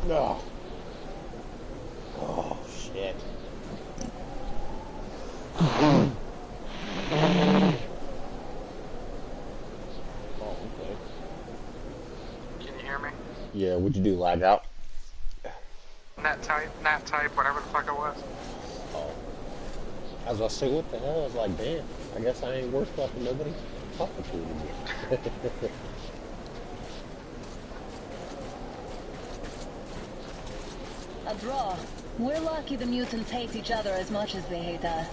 No. Oh, shit. Oh, okay. Can you hear me? Yeah, what'd you do, lag out? Net type, whatever the fuck it was. Oh. I was about to say, what the hell? I was like, damn, I guess I ain't worth fucking nobody talking to anymore. A draw. We're lucky the mutants hate each other as much as they hate us.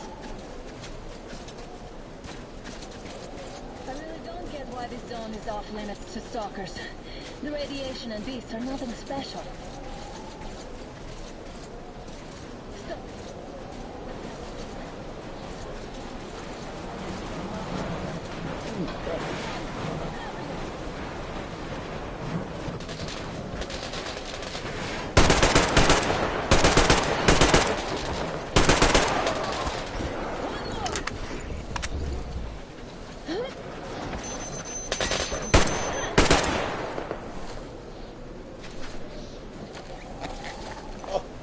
I really don't get why this zone is off limits to stalkers. The radiation and beasts are nothing special. Stop.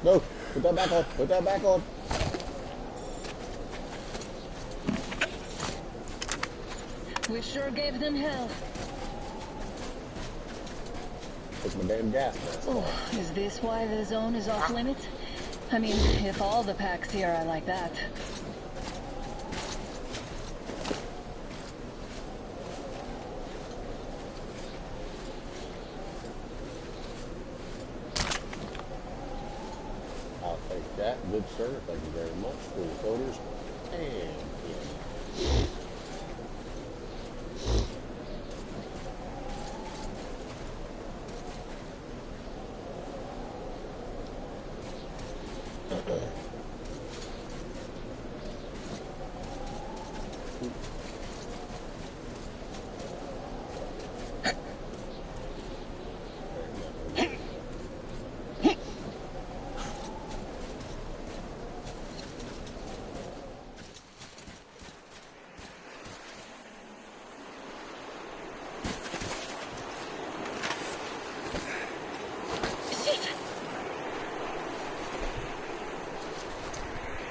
No, put that back on, put that back on. We sure gave them hell. Took my damn gas mask. Oh, is this why the zone is off limits? I mean, if all the packs here are like that. I'll take that. Good sir. Thank you very much. Full coders. And yeah.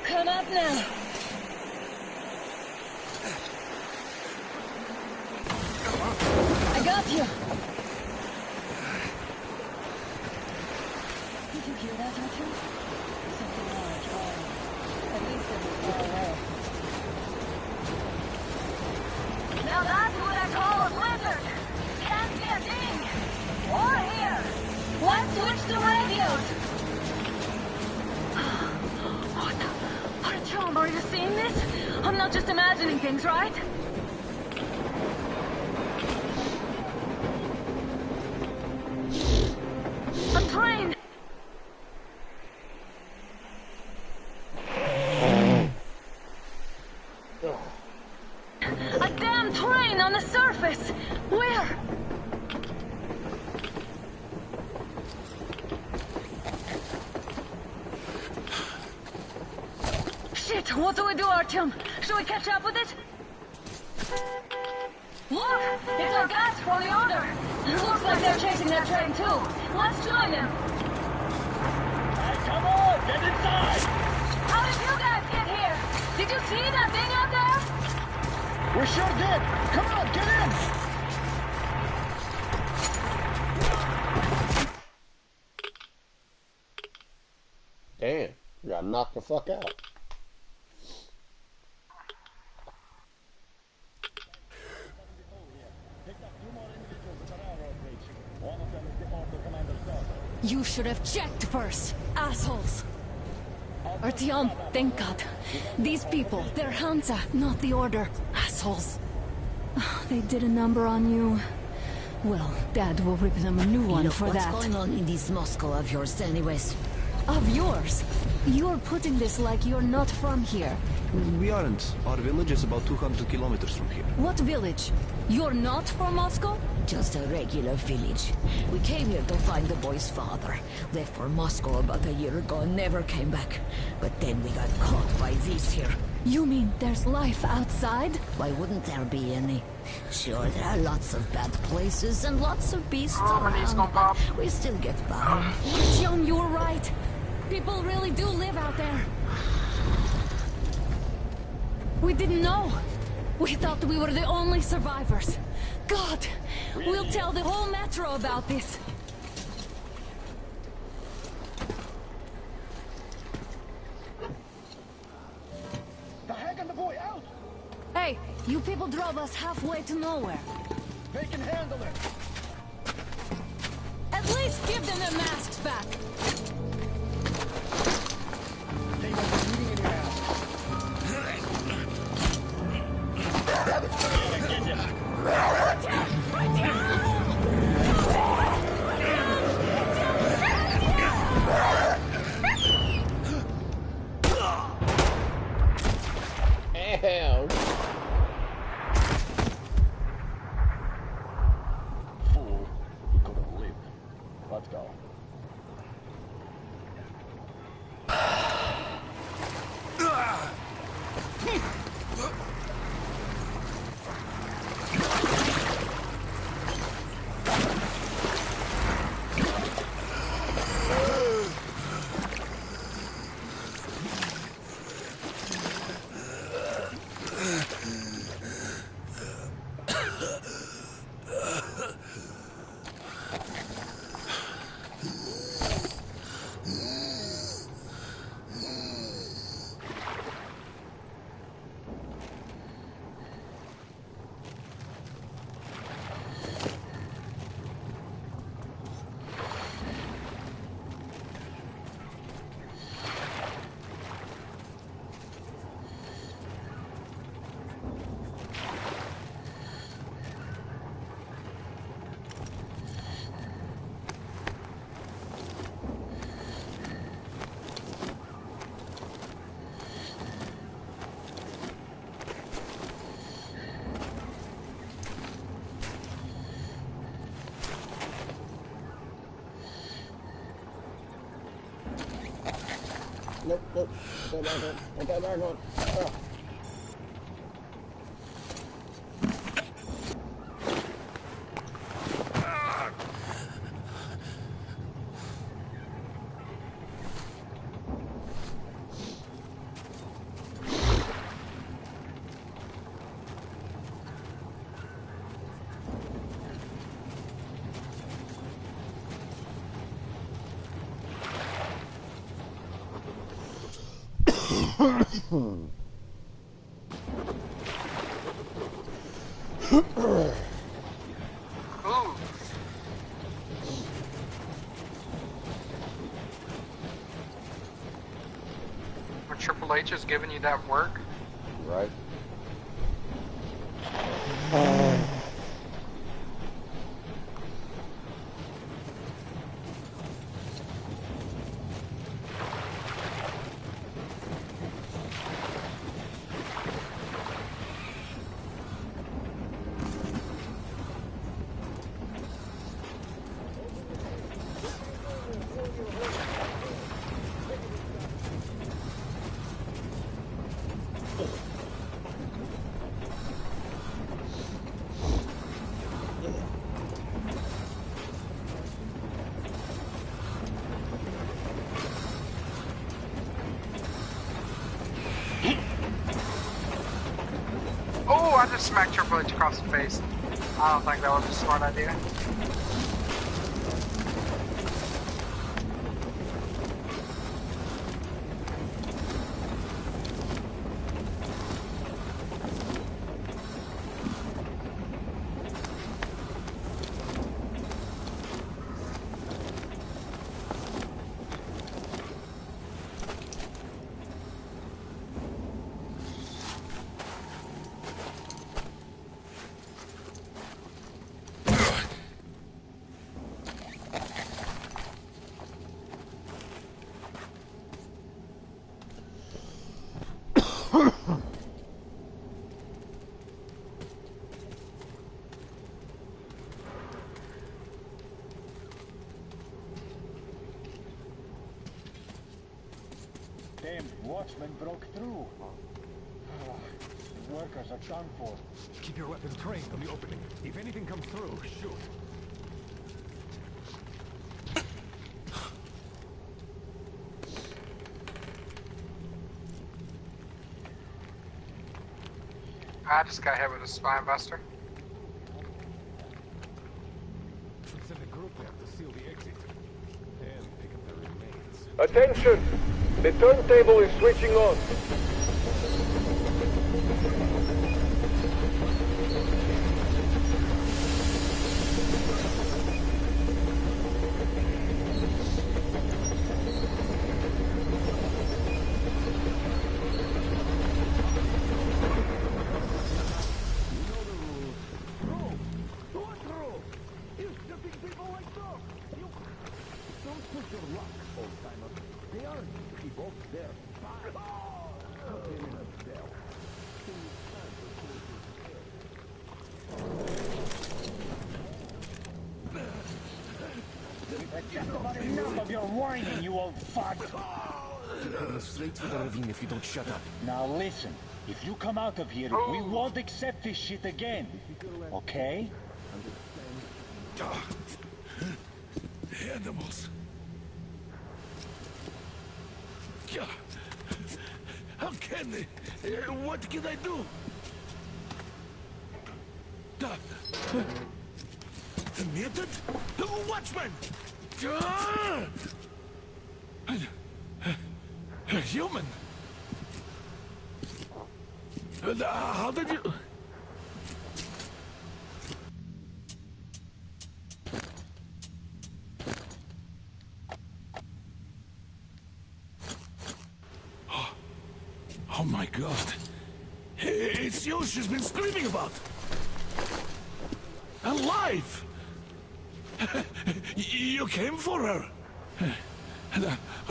Come up now. I got you. Did you hear that, Richard? Something large, falling. At least it was far away. Now that's what I call a blizzard. Can't see a thing. Or hear. Let's switch the radios. Artyom, are you seeing this? I'm not just imagining things, right? A train! A damn train on the surface! Where? Shit, what do we do, Artyom? Should we catch up with it? Look! It's our guys from the order! Looks like they're chasing that train too. Let's join them! Hey, come on! Get inside! How did you guys get here? Did you see that thing out there? We sure did! Come on, get in! Damn, got knocked the fuck out. You should have checked first, assholes! Artyom, thank God. These people, they're Hansa, not the Order. Assholes. They did a number on you. Well, Dad will rip them a new one for that. What's going on in this Moscow of yours anyways? Of yours? You're putting this like you're not from here. We aren't. Our village is about 200 kilometers from here. What village? You're not from Moscow? Just a regular village. We came here to find the boy's father. Left for Moscow about a year ago and never came back. But then we got caught by these here. You mean there's life outside? Why wouldn't there be any? Sure, there are lots of bad places and lots of beasts Oh, my knee's gonna around, pop. but we still get by. John, you were right. People really do live out there. We didn't know. We thought we were the only survivors. God, we'll tell the whole metro about this. The heck and the boy out! Hey, you people drove us halfway to nowhere. They can handle it! At least give them their masks back. They won't be shooting in your ass. Get you. Hell. Fool, you couldn't live. Let's go. Nope, nope. Go back on. Go back on. Oh. Ooh. When Triple H is giving you that work, Right. oh, I just smacked Triple H across the face. I don't think that was a smart idea. Damn watchman broke through. workers are done for. Keep your weapon trained on the opening. If anything comes through, shoot. I just got hit with a spine buster. Should send a group there to seal the exit. And pick up the remains. Attention! The turntable is switching on. Enough of your whining, you old fart! You're heading straight for the ravine if you don't shut up. Now listen, if you come out of here, we won't accept this shit again. Okay? Animals. How can they? What can I do? The mutant? Watchman! A human? How did you... Oh my God. It's you she's been screaming about. Alive! You came for her.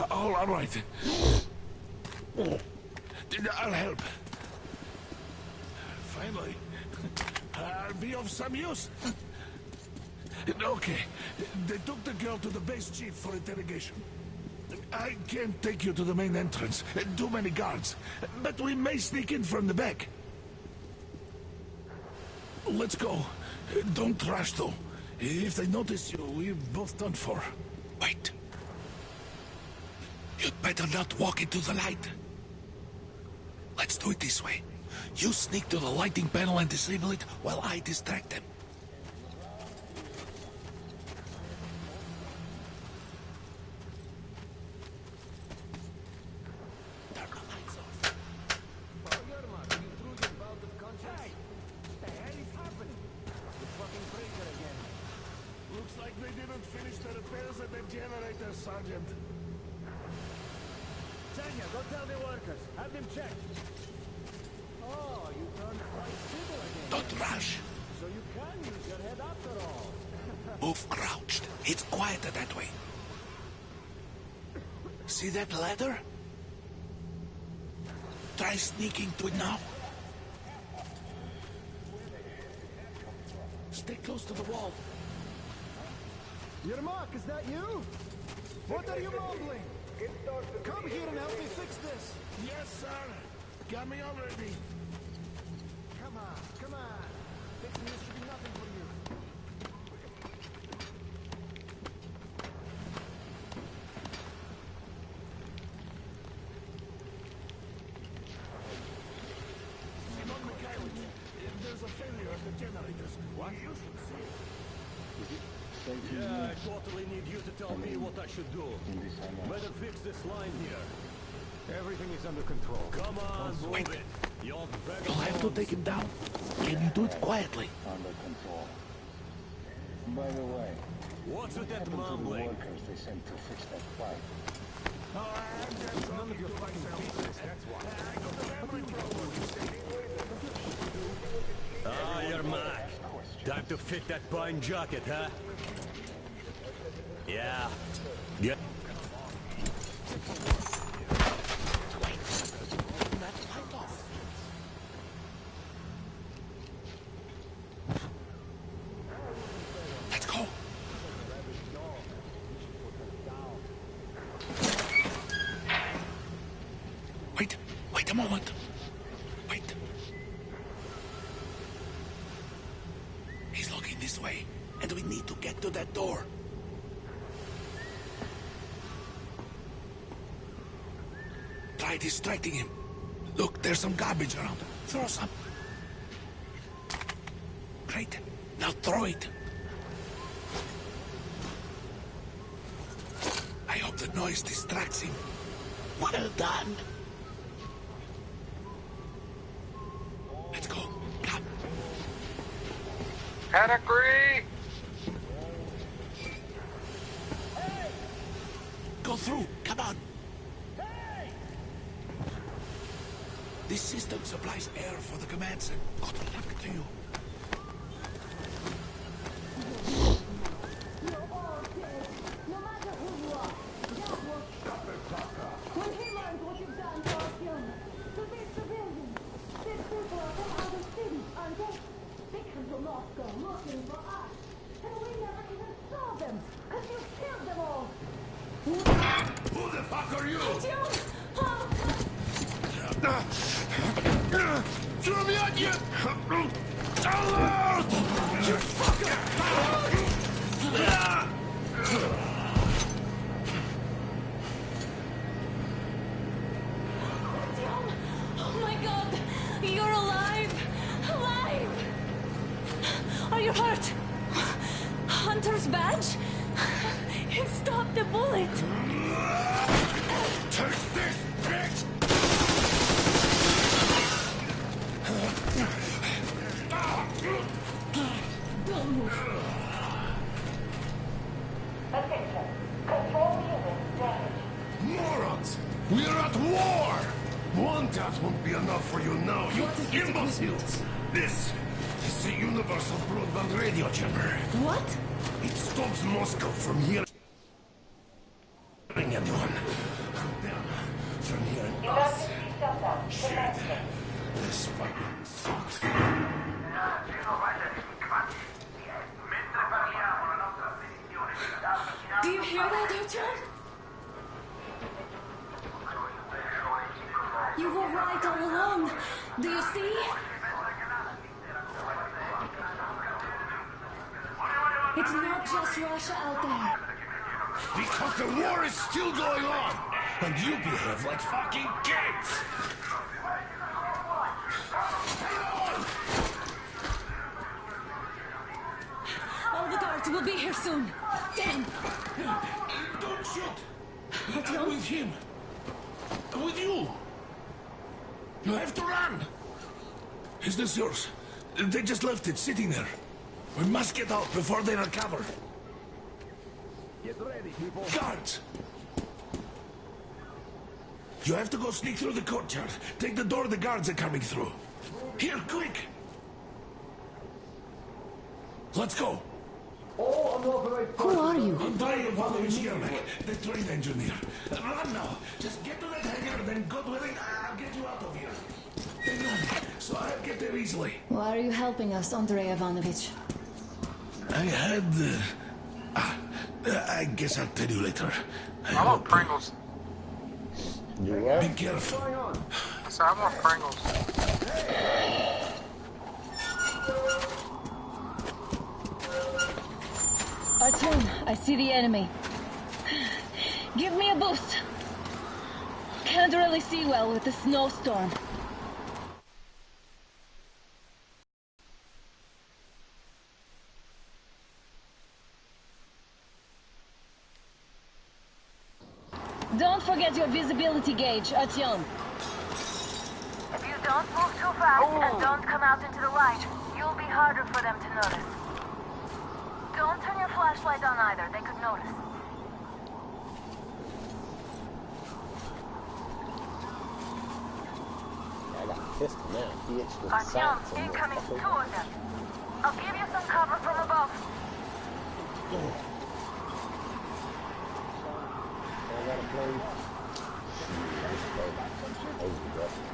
All right. I'll help. Finally. I'll be of some use. Okay. They took the girl to the base chief for interrogation. I can't take you to the main entrance. Too many guards. But we may sneak in from the back. Let's go. Don't rush, though. If they notice you, we're both done for. Wait. You'd better not walk into the light. Let's do it this way. You sneak to the lighting panel and disable it while I distract them. Turn the lights off. Hey! What the hell is happening? The fucking breaker again. Looks like they didn't finish the repairs at the generator, Sergeant. Tanya, go tell the workers. Have them checked. Oh, you turned quite civil again. Don't rush. So you can use your head after all. Move crouched. It's quieter that way. See that ladder? Try sneaking to it now. Stay close to the wall. Yermak, is that you? What are you mumbling? Come here and help me fix this. Yes, sir. Got me already. Come on, come on. Fixing this should be nothing for you. Simon Mikhailовich, there's a failure at the generators. What you should see. Yeah, I totally need you to tell me what I should do. Better fix this line here. Everything is under control. Come on, move Wait. it. You'll You'll have to take him down. Can you do it quietly? Under control. By the way, What's with that happened to the mumbling? workers they sent to fix that fight? None of your fucking business, that's why. Ah, you're Mac. Time to fit that pine jacket, huh? Yeah. Get. Let's go. Wait a moment. Wait. Try distracting him. Look, there's some garbage around. Throw some. Great. Now throw it. I hope the noise distracts him. Well done. Let's go. Come. Pedigree! Go through. Come on. This system supplies air for the command center. Good luck to you. Who the fuck are you? Throw me at you! You fucker! Oh my God! You're alive! Alive! Are you hurt? Hunter's badge? It stopped the bullet! Take this, bitch! Don't move. Attention. Control unit damaged. Morons! We're at war! One tap won't be enough for you now, you imbeciles! This is the universal broadband radio jammer. What? It stops Moscow from hearing anyone. And then, from hearing us. Emergency shutdown. Shit. This fucking sucks. Do you hear that, Artyom? You were right all along. Do you see? It's not just Russia out there. Because the war is still going on, and you behave like fucking kids! All the guards will be here soon. Damn! Don't shoot! Artyom? With him. With you. You have to run. Is this yours? They just left it sitting there. We must get out before they recover. Get ready, people. Guards! You have to go sneak through the courtyard. Take the door the guards are coming through. Here, quick! Let's go. All unauthorized Who are you? Andrei Ivanovich Yermak, the train engineer. Run now. Just get to that hangar, then God willing, I'll get you out of here. Then run, so I'll get there easily. Why are you helping us, Andrei Ivanovich? I had... I guess I'll tell you later. I want Pringles. Do what? Be careful. So I want Pringles. Artyom, I see the enemy. Give me a boost. Can't really see well with the snowstorm. Don't forget your visibility gauge, Artyom. If you don't move too fast and don't come out into the light, you'll be harder for them to notice. Don't turn your flashlight on either, they could notice. I got pissed now. He itched with Artyom, sights. incoming, two of them. I'll give you some cover from above. I gotta play. That was aggressive.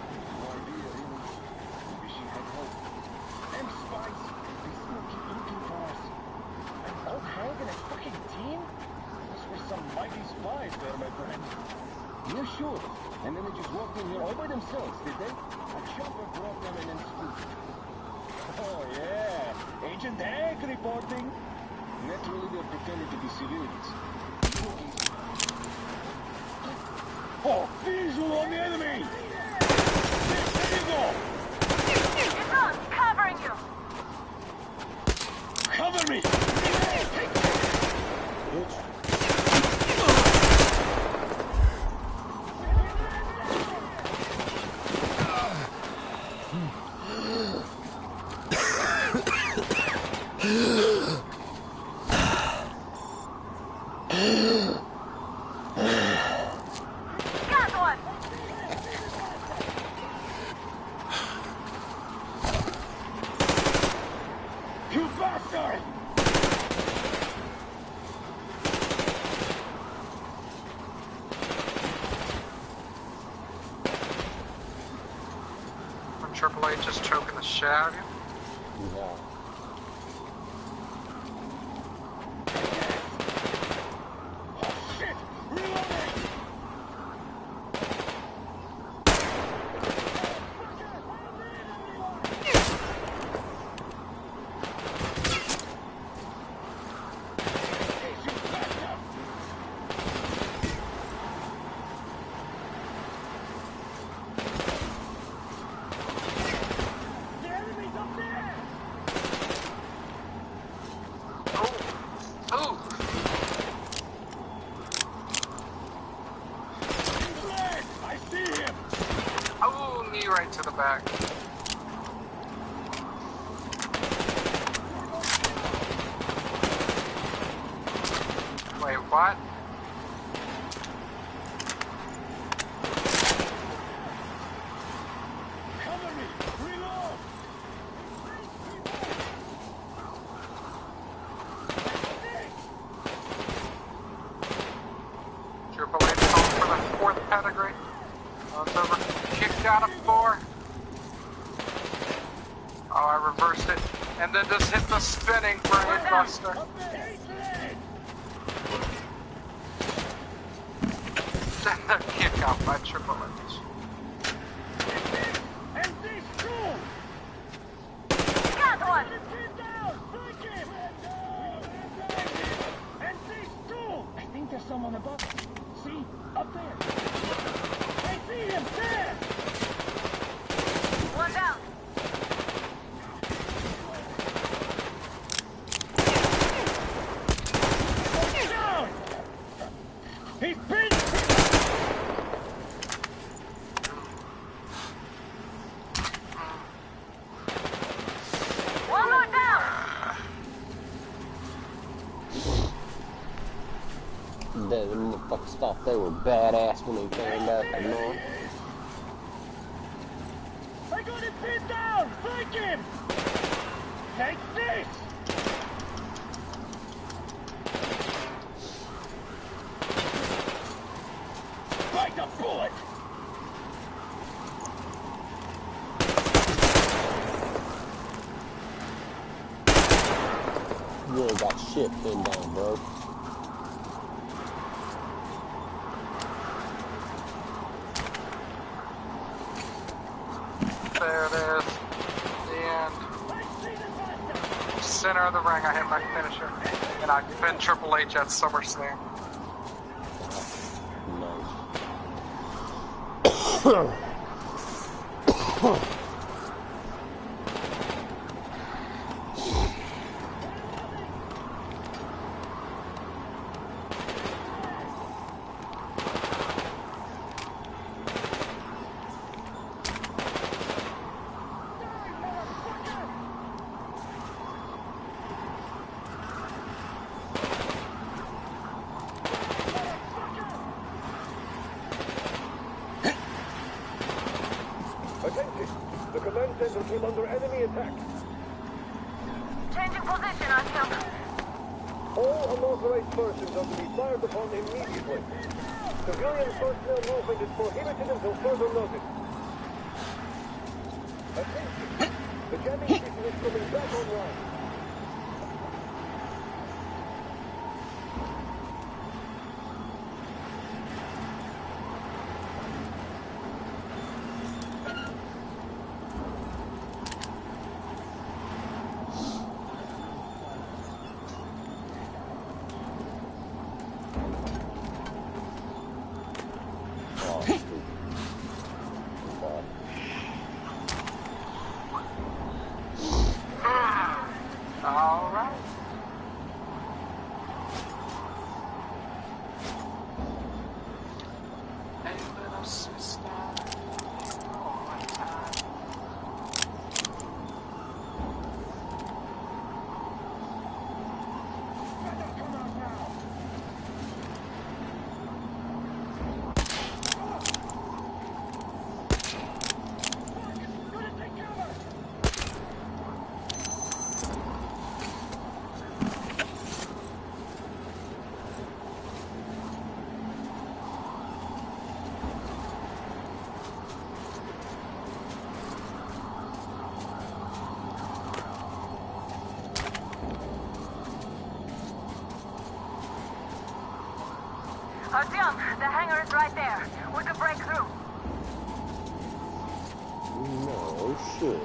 You sure? And then they just walked in here all by themselves, did they? A chopper brought them in and spooked. Oh, yeah. Agent Egg reporting. Naturally, they're pretending to be civilians. Oh, visual on the enemy! There you go! It's on! Covering you! Cover me! Got one! You bastard! From Triple H just choking the shit out of you. Yeah. Shit! Reloading! The enemy's up there! Ooh! He's red! I see him! Oh, knee right to the back. Wait, what? Cover me! Reload! Triple H calling for the fourth pedigree. Oh, it's over. Kicked out of 4. Oh, I reversed it. And then just hit the spinning for a hitbuster. Up there! He's red! Then the kick out by Triple H. And these two! Got one! Get down! Break him! And these two! I think there's someone above. See? Up there! I see him! There! One down! Down! He's pinned! One more down! The motherfuckers thought they were badass when they came back. No. I got him pinned down! Break him! Take this! Bite the bullet! You ain't got shit pinned down, bro. There it is. The end. Center of the ring, I hit my finisher. And I pinned Triple H at SummerSlam. Nice. Attention! The command center came under enemy attack. Changing position, Artyom. All unauthorized persons are to be fired upon immediately. Civilian personnel movement is prohibited until further notice. Attention! The jamming system is coming back online. Oh, Artyom, the hangar is right there. We could break through. No shit.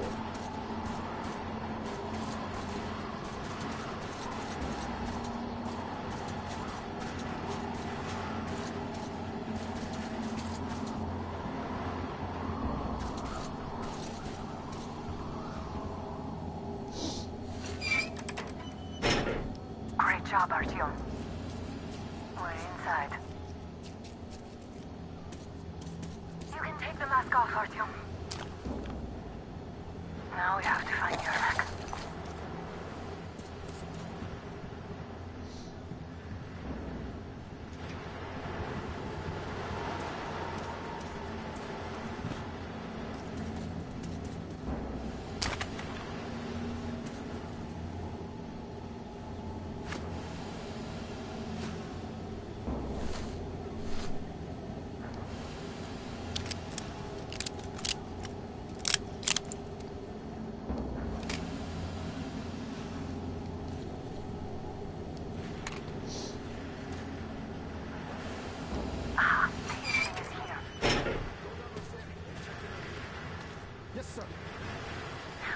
Great job, Artyom. We're inside. You can take the mask off, Artyom. Now we have to find your mask.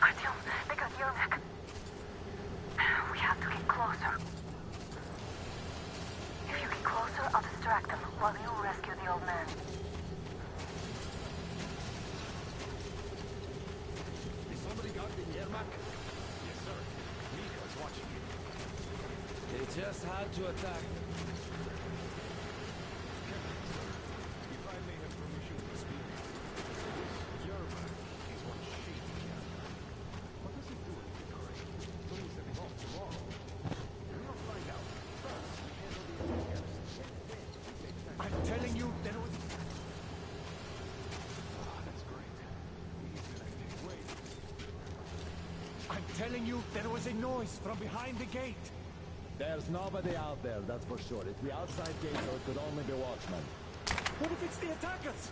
Artyom, they got your neck. We have to get closer. If you get closer, I'll distract them while you rescue the old man. Has somebody got the Yermak? Yes, sir. Mika's watching you. They just had to attack. If I may have permission to speak, Yermak is one shady cat. What does he do in Ukraine? So he's setting off tomorrow. We'll find out. First, we handle the attackers. I'm telling you, there was... Oh, that's great. He's connected. Wait. I'm telling you, there was a noise from behind the gate. There's nobody out there, that's for sure. It's the outside gate, so it could only be watchmen. What if it's the attackers?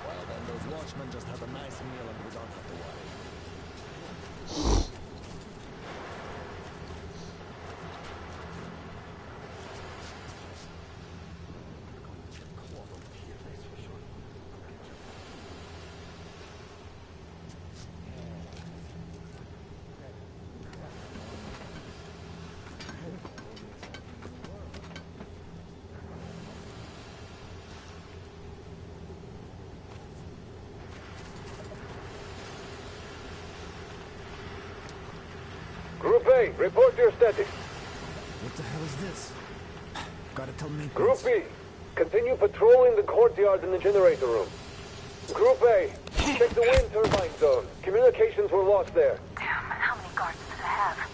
Well, then those watchmen just had a nice meal and we don't have to worry. Group A, report your status. What the hell is this? Gotta tell me. Group B, continue patrolling the courtyard in the generator room. Group A, check the wind turbine zone. Communications were lost there. Damn, how many guards does it have?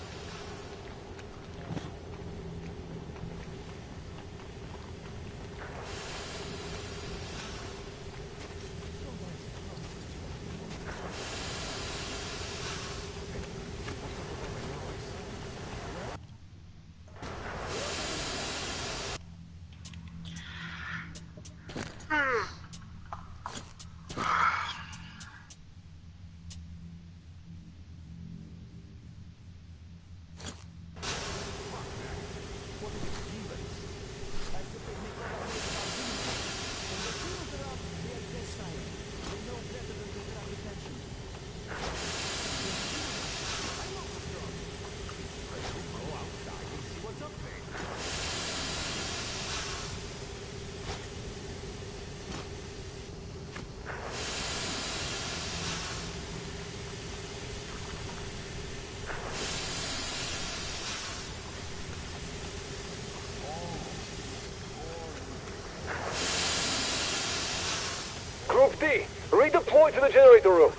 Group D, redeploy to the generator room.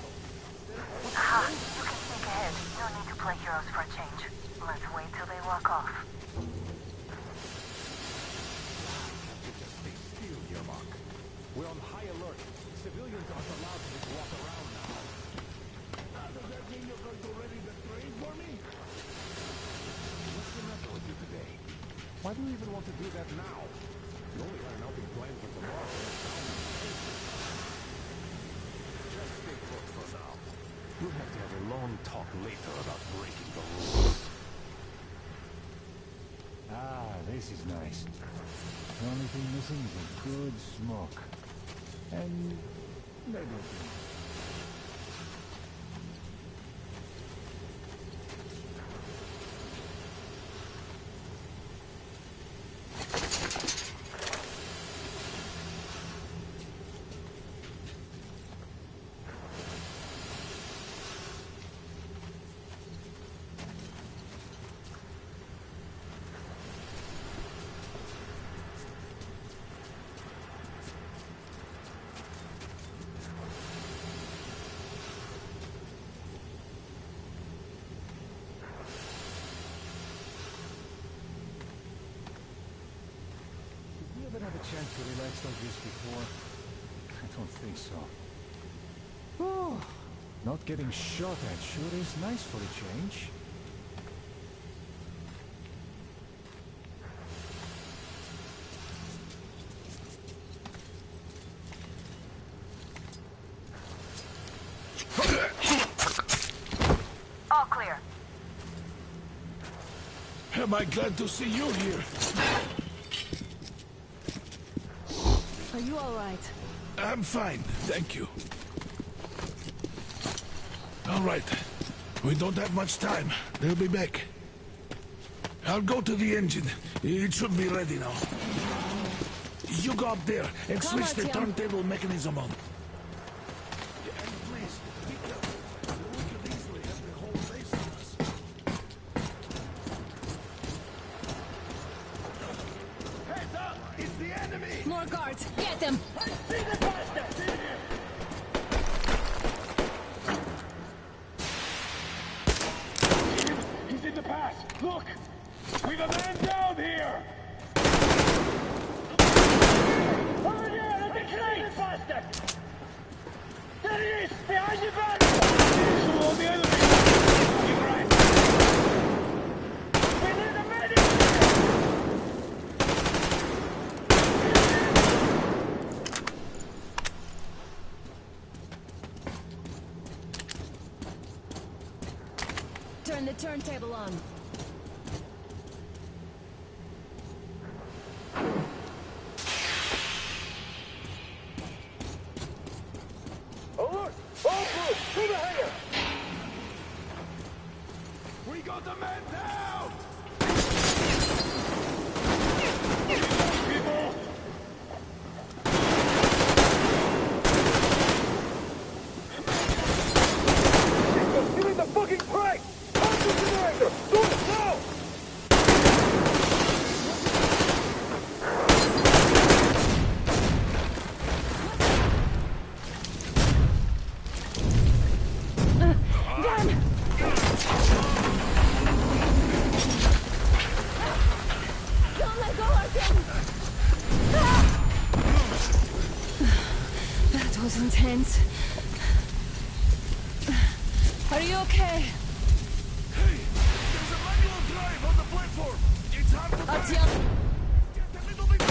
Aha, you can sneak ahead. No need to play heroes for a change. Let's wait till they walk off. Stay still, Yermak. We're on high alert. Civilians aren't allowed to just walk around now. Does that mean you're going to ready the train for me? What's the matter with you today? Why do you even want to do that now? You only had an outing planned for tomorrow. Just stay put for now. We'll have to have a long talk later about breaking the rules. Ah, they This is nice. The only thing missing is a good smoke. And maybe a drink. Chance to relax like this before? I don't think so. Oh, not getting shot at sure is nice for a change. All clear. Am I glad to see you here? Are you all right? I'm fine, thank you. All right. We don't have much time. They'll be back. I'll go to the engine. It should be ready now. You go up there and Come switch the on, turntable mechanism on. And please, be careful. We could easily have the whole base on us. Heads up! It's the enemy! More guards! Get them! I see the bastard! He's in the pass! Look! We've a man down here! Over there! At the crate! Bastard! There he is! Behind your back! So on the enemy! You're right! We need a medic! Turn the turntable on. Alert! All crew, to the hangar! We got the man down! People! Give me the fucking crate! Talk to the generator! Do it now! Don't let go, Artyom! That was intense. Are you okay? Hey, there's a manual drive on the platform. It's hard to find. Artyom! Just a little bit.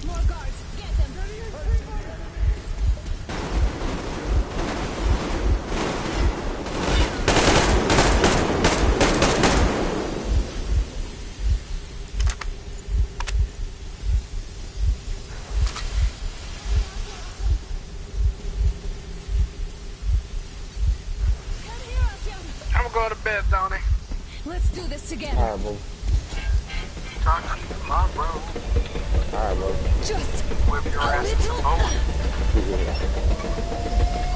More guards! Get them! Come here, Artyom! I'm going to bed, Donnie. Let's do this together. Alright, bro. Talk to you tomorrow, bro. Alright, bro. Just Whip your a ass to little... the bone.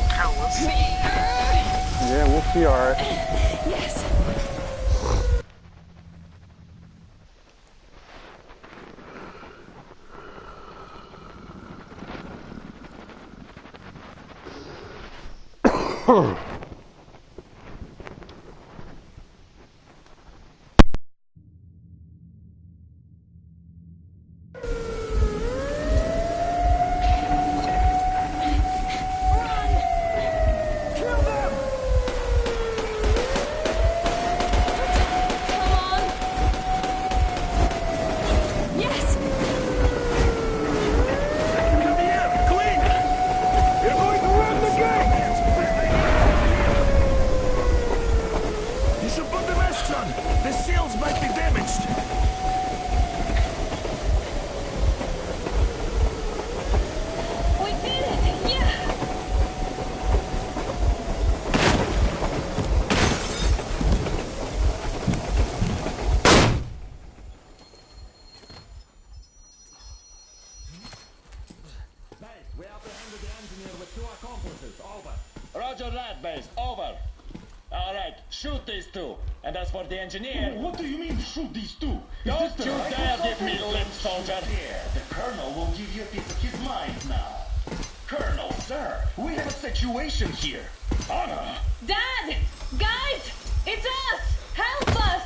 Hell, we'll see. Yeah, we'll see, alright. Yes. Come on! Roger that, base. Over. All right, shoot these two. And as for the engineer... What do you mean, shoot these two? Don't you dare give me lip, soldier. Yeah, the Colonel will give you a piece of his mind now. Colonel, sir, we have a situation here. Anna! Dad! Guys! It's us! Help us!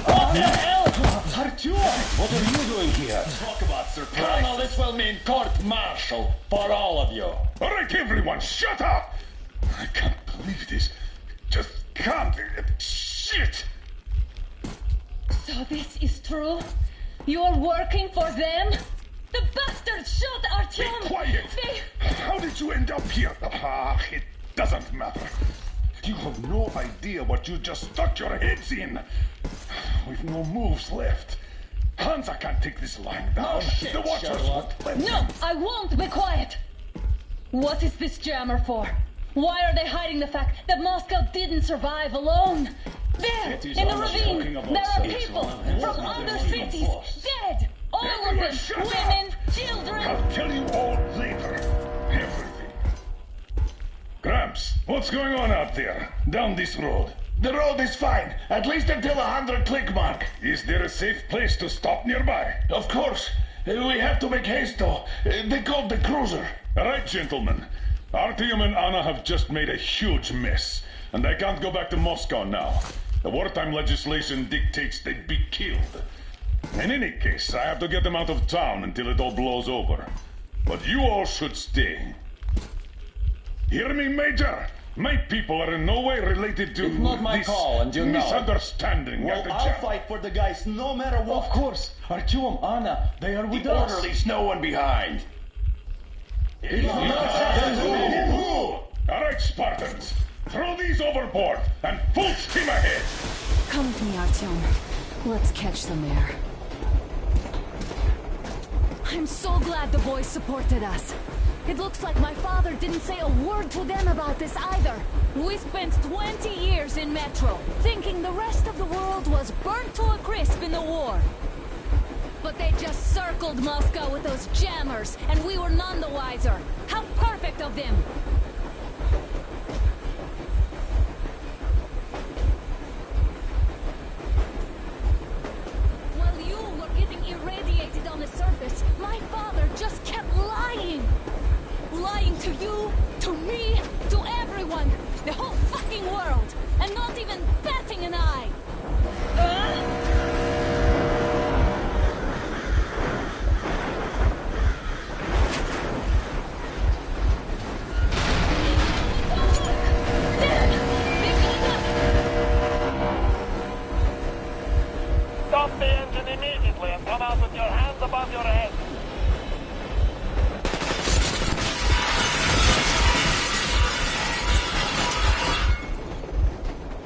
What the hell? Artyom, what are you doing here? Talk about surprise. Colonel, this will mean court-martial for all of you. All right, everyone, shut up! I can't believe this. Just can't. Shit! So this is true? You're working for them? The bastards shot Artyom! Be quiet! How did you end up here? Ah, it doesn't matter. You have no idea what you just stuck your heads in. We've no moves left. Hansa can't take this line down. shit, The Watchers Sherlock. won't let No, them. I won't be quiet! What is this jammer for? Why are they hiding the fact that Moscow didn't survive alone? There, It is in the almost ravine, talking about there are cities, people one from of other them cities, force. dead! All of Everyone them, shut women, children! I'll tell you all later. Everything. Gramps, what's going on out there? Down this road? The road is fine, at least until the 100-click mark. Is there a safe place to stop nearby? Of course. We have to make haste, though. They called the cruiser. All right, gentlemen. Artyom and Anna have just made a huge mess, and they can't go back to Moscow now. The wartime legislation dictates they'd be killed. In any case, I have to get them out of town until it all blows over. But you all should stay. Hear me, Major? My people are in no way related to It's not my this call, and you know it. misunderstanding. Well, at the I'll jam. fight for the guys no matter what. Of course. Artyom, Anna, they are with The us. order leaves no one behind. All right, Spartans. Throw these overboard and full steam ahead. Come with me, Artyom. Let's catch some air. I'm so glad the boys supported us. It looks like my father didn't say a word to them about this either. We spent 20 years in Metro, thinking the rest of the world was burnt to a crisp in the war. But they just circled Moscow with those jammers, and we were none the wiser. How perfect of them! While you were getting irradiated on the surface, my father just kept lying. Lying to you, to me, to everyone, the whole fucking world, and not even batting an eye. Stop the engine immediately and come out with your hands above your head.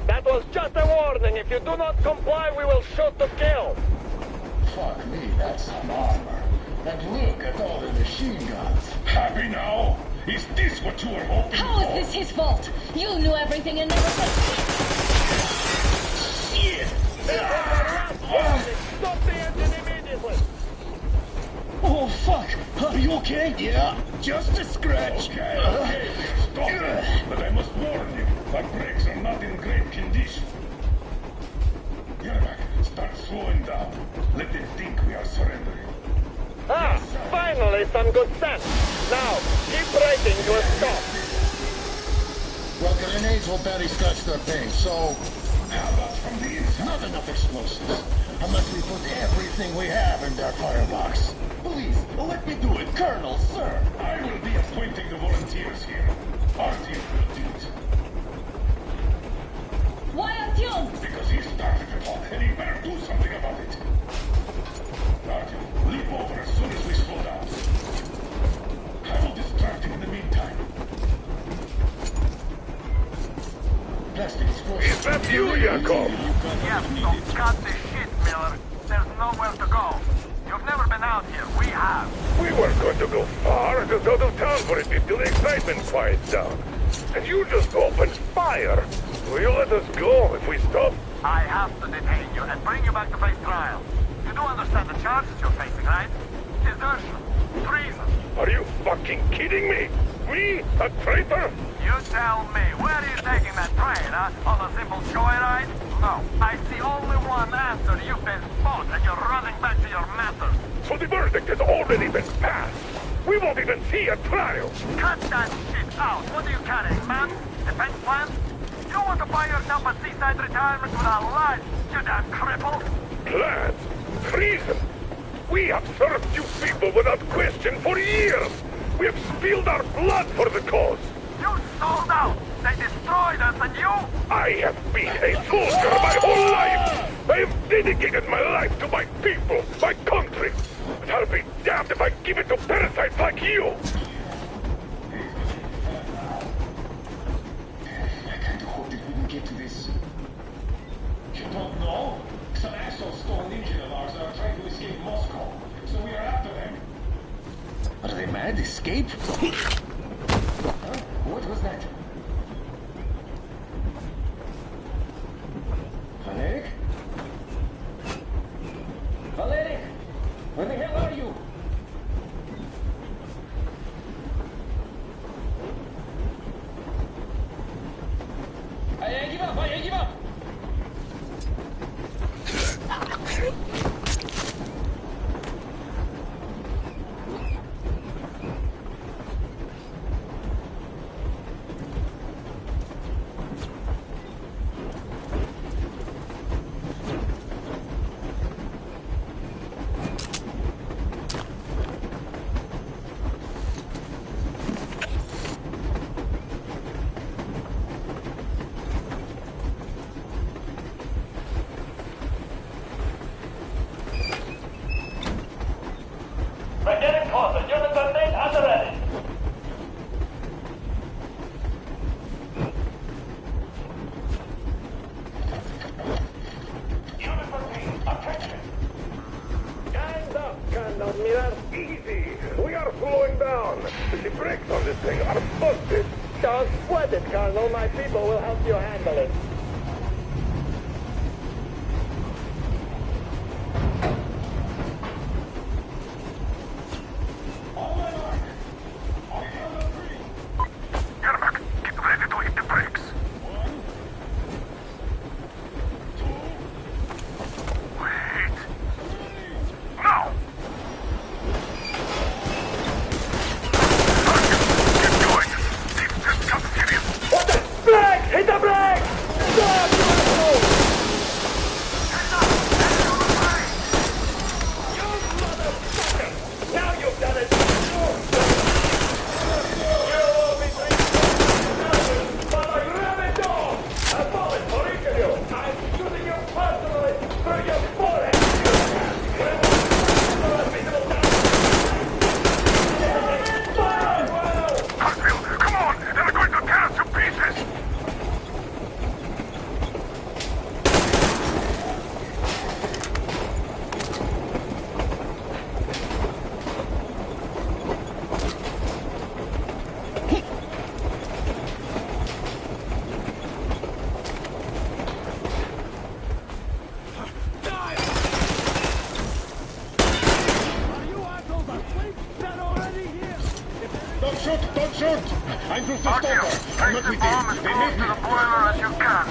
That was just a warning. If you do not comply, we will shoot to kill. Fuck me, that's some armor. And look at all the machine guns. Happy now? Is this what you were hoping How for? is this his fault? You knew everything and never said shit. Shit! Stop the engine immediately. Oh, fuck! Are you okay? Yeah, just a scratch. Okay, stop it. But I must warn you, our brakes are not in great condition. Yermak, start slowing down. Let them think we are surrendering. Finally some good sense. Now, keep braking to a stop. Well, grenades will barely scratch their paint, so How about from the inside? not enough explosives. Unless we put everything we have in their firebox. Please, let me do it, Colonel, sir. I will be appointing the volunteers here. Artyom will do it. Why Artyom? Because he started it all, and he better do something about it. Artyom, leap over as soon as we slow down. I will distract him in the meantime. Plastic explosives. Is that you, Yakov? Yes, so cut the shit, Miller. There's nowhere to go. You've never been out here. We have. We weren't going to go far, just out of town for a bit till the excitement quiets down. And you just opened fire. Will you let us go if we stop? I have to detain you and bring you back to face trial. You do understand the charges you're facing, right? Desertion. Treason. Are you fucking kidding me? Me? A traitor? You tell me, where are you taking that train, huh? On a simple joyride? No, I see only one answer. You've been spotted and you're running back to your masters. So the verdict has already been passed. We won't even see a trial. Cut that shit out. What are you carrying, man? Defense plans? You want to buy yourself a seaside retirement without life, you damn cripple? Plans? Treason? We have served you people without question for years. We have spilled our blood for the cause. You sold out. They destroyed us and you? I have been a soldier my whole life. I have dedicated my life to my people, my country. But I'll be damned if I give it to parasites like you. I kinda hoped it wouldn't get to this. You don't know? Some assholes stole an engine of ours and are trying to escape Moscow. So we are after them. Are they mad? Escape? Huh? What was that? Valeric? Valeric! Where the hell are you? I give up! I give up! Easy. We are slowing down. The brakes on this thing are busted. Don't sweat it, Colonel. My people will help you handle it. Don't shoot! I'm just a stalker. I'm not with them. They made me. To the boiler as you can.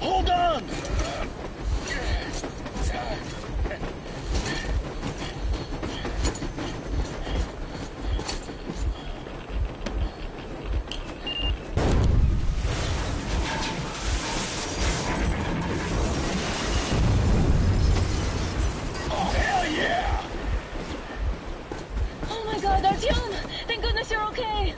Hold on! Oh my god, Artyom! Thank goodness you're okay!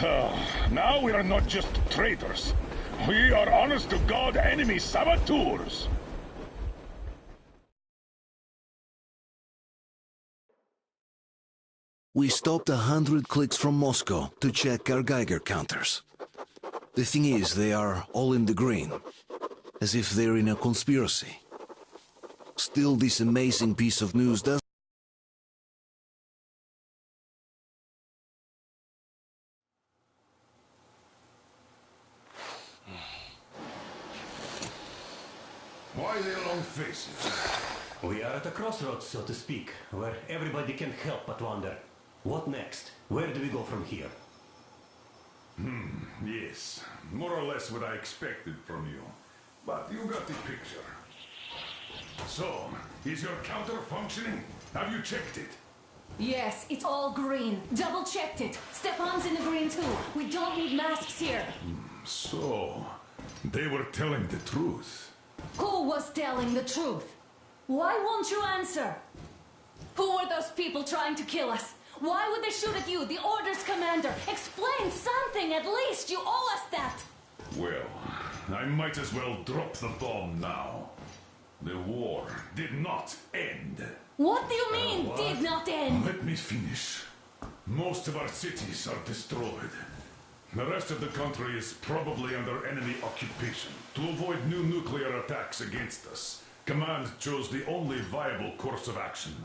Now we are not just traitors. We are honest-to-God enemy saboteurs. We stopped 100 clicks from Moscow to check our Geiger counters. The thing is, they are all in the green, as if they're in a conspiracy. Still, this amazing piece of news does. Why the long faces? We are at a crossroads, so to speak, where everybody can help but wonder. What next? Where do we go from here? Yes. More or less what I expected from you. But you got the picture. So, is your counter functioning? Have you checked it? Yes, it's all green. Double checked it. Stepan's in the green too. We don't need masks here. So, they were telling the truth. Who was telling the truth? Why won't you answer? Who were those people trying to kill us? Why would they shoot at you, the Order's commander? Explain something at least. You owe us that. Well, I might as well drop the bomb now. The war did not end. What do you mean, did not end? Let me finish. Most of our cities are destroyed. The rest of the country is probably under enemy occupation. To avoid new nuclear attacks against us, Command chose the only viable course of action: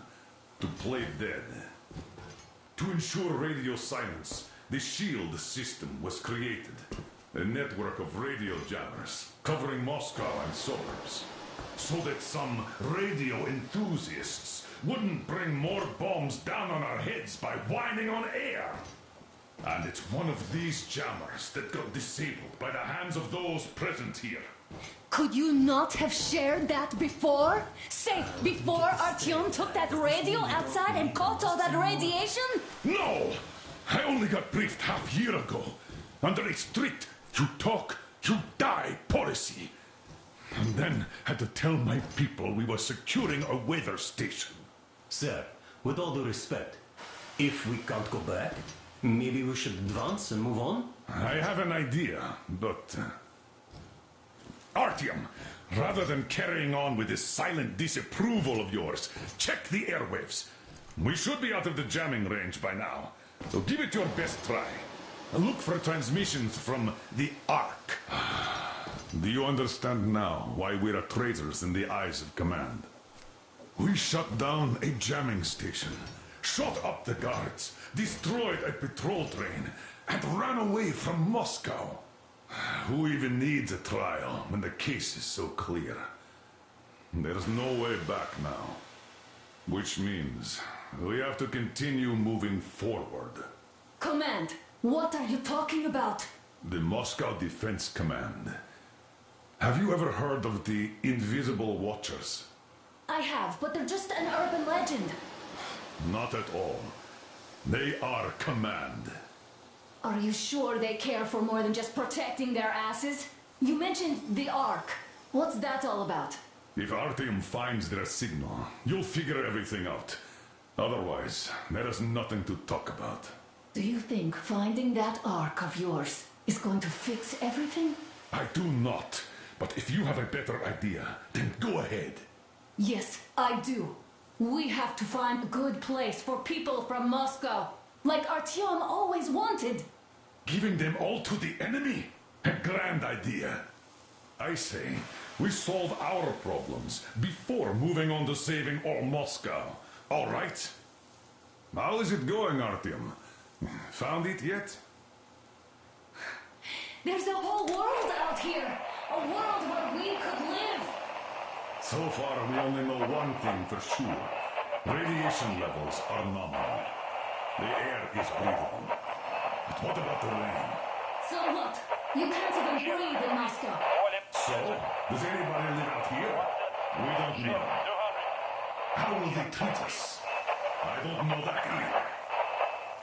to play dead. To ensure radio silence, the SHIELD system was created. A network of radio jammers covering Moscow and suburbs. So that some radio enthusiasts wouldn't bring more bombs down on our heads by whining on air. And it's one of these jammers that got disabled by the hands of those present here. Could you not have shared that before? Say, before Artyom took that radio outside and caught all that radiation? No! I only got briefed half year ago. Under a strict, you talk, you die policy. And then had to tell my people we were securing a weather station. Sir, with all due respect, if we can't go back, maybe we should advance and move on? I have an idea, but... Artyom, rather than carrying on with this silent disapproval of yours, check the airwaves. We should be out of the jamming range by now, so give it your best try. Look for transmissions from the Ark. Do you understand now why we're traitors in the eyes of Command? We shut down a jamming station, shot up the guards, destroyed a patrol train, and ran away from Moscow. Who even needs a trial when the case is so clear? There's no way back now. Which means we have to continue moving forward. Command, what are you talking about? The Moscow Defense Command. Have you ever heard of the Invisible Watchers? I have, but they're just an urban legend. Not at all. They are Command. Are you sure they care for more than just protecting their asses? You mentioned the Ark. What's that all about? If Artyom finds their signal, you'll figure everything out. Otherwise, there is nothing to talk about. Do you think finding that Ark of yours is going to fix everything? I do not. But if you have a better idea, then go ahead. Yes, I do. We have to find a good place for people from Moscow, like Artyom always wanted. Giving them all to the enemy? A grand idea. I say, we solve our problems before moving on to saving all Moscow. All right? How is it going, Artyom? Found it yet? There's a whole world out here. A world where we could live. So far, we only know one thing for sure. Radiation levels are nominal. The air is breathable. But what about the rain? So what? You can't even breathe in Moscow. So, does anybody live out here? We don't know. How will they treat us? I don't know that either.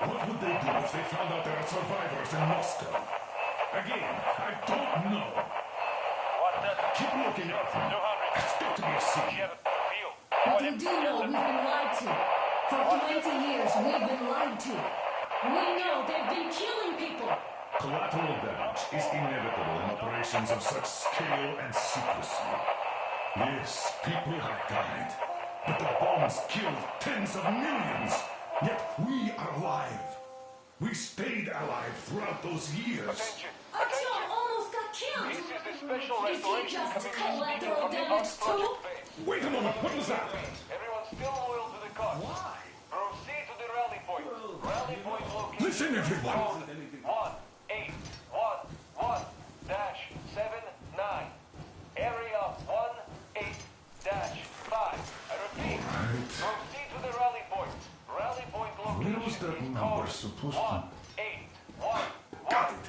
What would they do if they found out there are survivors in Moscow? Again, I don't know. Keep looking out for them. It's got to be a secret. But we do know we've been lied to. For 20 years, we've been lied to. We know they've been killing people! Collateral damage is inevitable in operations of such scale and secrecy. Yes, people have died, but the bombs killed tens of millions. Yet we are alive. We stayed alive throughout those years. Artyom almost got killed! This is the special Is he restoration just committee collateral from the damage Ark too? Project base. Wait a moment, what was that? Everyone's still loyal to the cause. Why? Proceed to the rally point. Rally point location. Listen, everyone. Code 1811-79. Area 18-5. I repeat. Proceed to the rally point. Rally point location. Where was that number supposed to? 1811-79. Got it.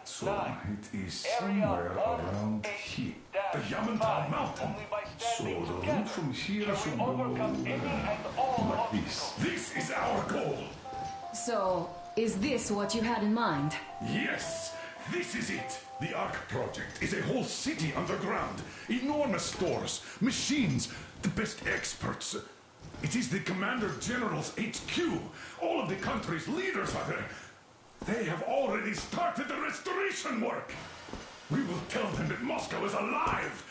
So it is somewhere around here. The Yamantau Mountain. So the route from here should go like this. This is our goal. So, is this what you had in mind? Yes, this is it. The Ark Project is a whole city underground. Enormous stores, machines, the best experts. It is the Commander General's HQ. All of the country's leaders are there. They have already started the restoration work. We will tell them that Moscow is alive.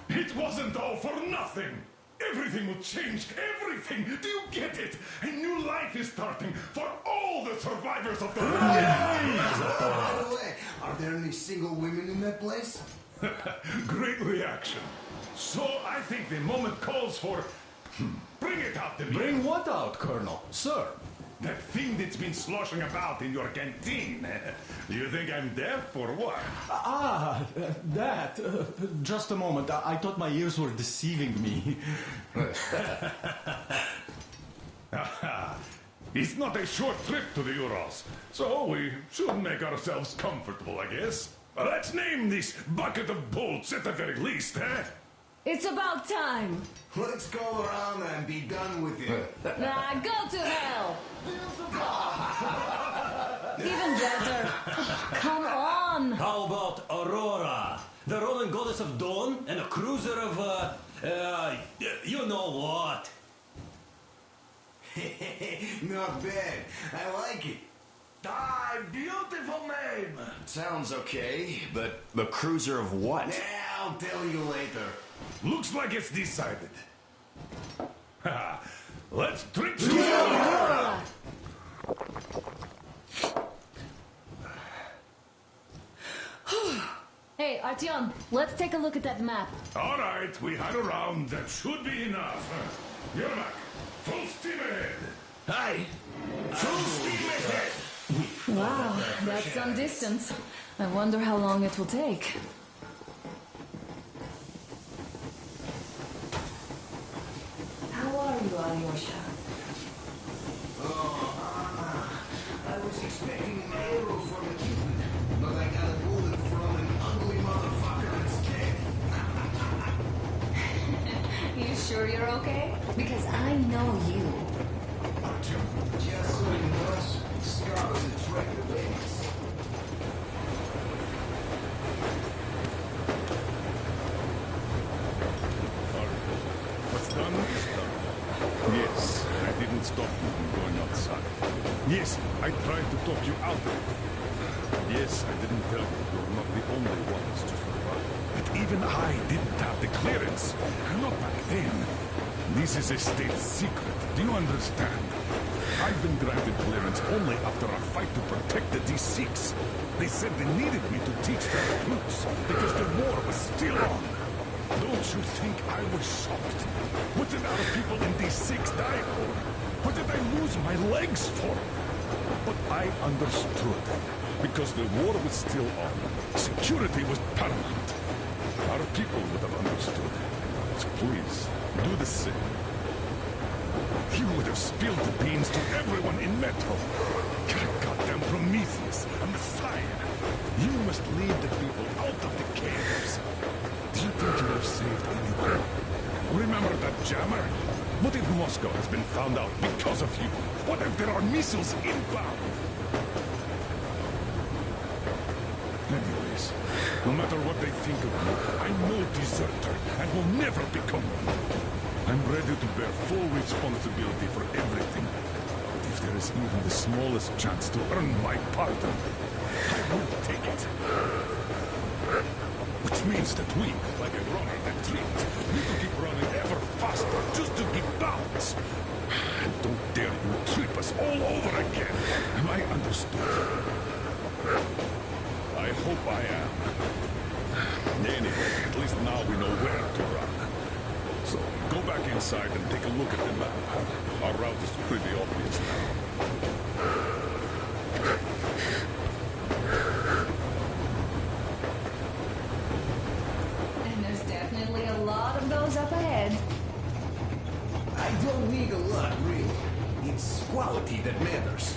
It wasn't all for nothing. Everything will change. Everything. Do you get it? A new life is starting for all the survivors of the war. By the way, are there any single women in that place? Great reaction. So I think the moment calls for... Bring it out to me. Bring what out, Colonel? Sir? That thing that's been sloshing about in your canteen. You think I'm deaf or what? That. Just a moment. I thought my ears were deceiving me. It's not a short trip to the Urals, so we should make ourselves comfortable, I guess. Let's name this bucket of bolts at the very least, eh? It's about time! Let's go around and be done with it. Nah, go to hell! Even better. Come on! How about Aurora? The Roman goddess of dawn and a cruiser of, you know what? Not bad. I like it. Ah, beautiful name. Sounds okay, but the cruiser of what? Yeah, I'll tell you later. Looks like it's decided. Let's drink to Aurora! Hey, Artyom, let's take a look at that map. All right, we had a round. That should be enough. Yermak, full steam ahead. Hi. Full steam ahead. Wow, that's some distance. I wonder how long it will take. How are you, Alyosha? I was expecting an arrow from a kitten, but I got a bullet from an ugly motherfucker instead. You sure you're okay? Because I know you. Just so you know, scars attract the babies. What's done is done. Yes, I didn't stop you from going outside. Yes, I tried to talk you out of it. Yes, I didn't tell you you're not the only ones to survive. But even I didn't have the clearance. Not back then. This is a state secret. Do you understand? I've been granted clearance only after a fight to protect the D6. They said they needed me to teach the recruits because the war was still on. Don't you think I was shocked? What did our people in D6 die for? What did I lose my legs for? But I understood. Because the war was still on. Security was paramount. Our people would have understood. So please, do the same. You would have spilled the beans to everyone in Metro. You're a goddamn Prometheus, a Messiah. You must lead the people out of the caves. Do you think you have saved anyone? Remember that jammer? What if Moscow has been found out because of you? What if there are missiles inbound? Anyways, no matter what they think of me, I'm no deserter and will never become one. I'm ready to bear full responsibility for everything. But if there is even the smallest chance to earn my pardon, I will take it. Which means that we, like a runner that tripped, need to keep running ever faster just to keep balance. And don't dare you trip us all over again. Am I understood? I hope I am. Anyway, at least now we know where to run. So, go back inside and take a look at the map. Our route is pretty obvious now. And there's definitely a lot of those up ahead. I don't need a lot, really. It's quality that matters.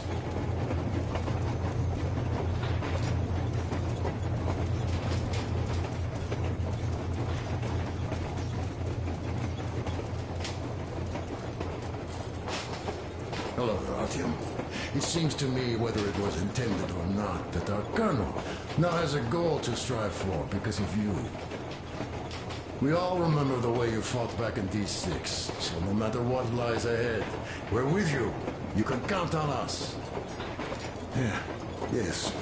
Hello, Artyom. It seems to me, whether it was intended or not, that our colonel now has a goal to strive for because of you. We all remember the way you fought back in D6, so no matter what lies ahead, we're with you. You can count on us. Yeah, yes.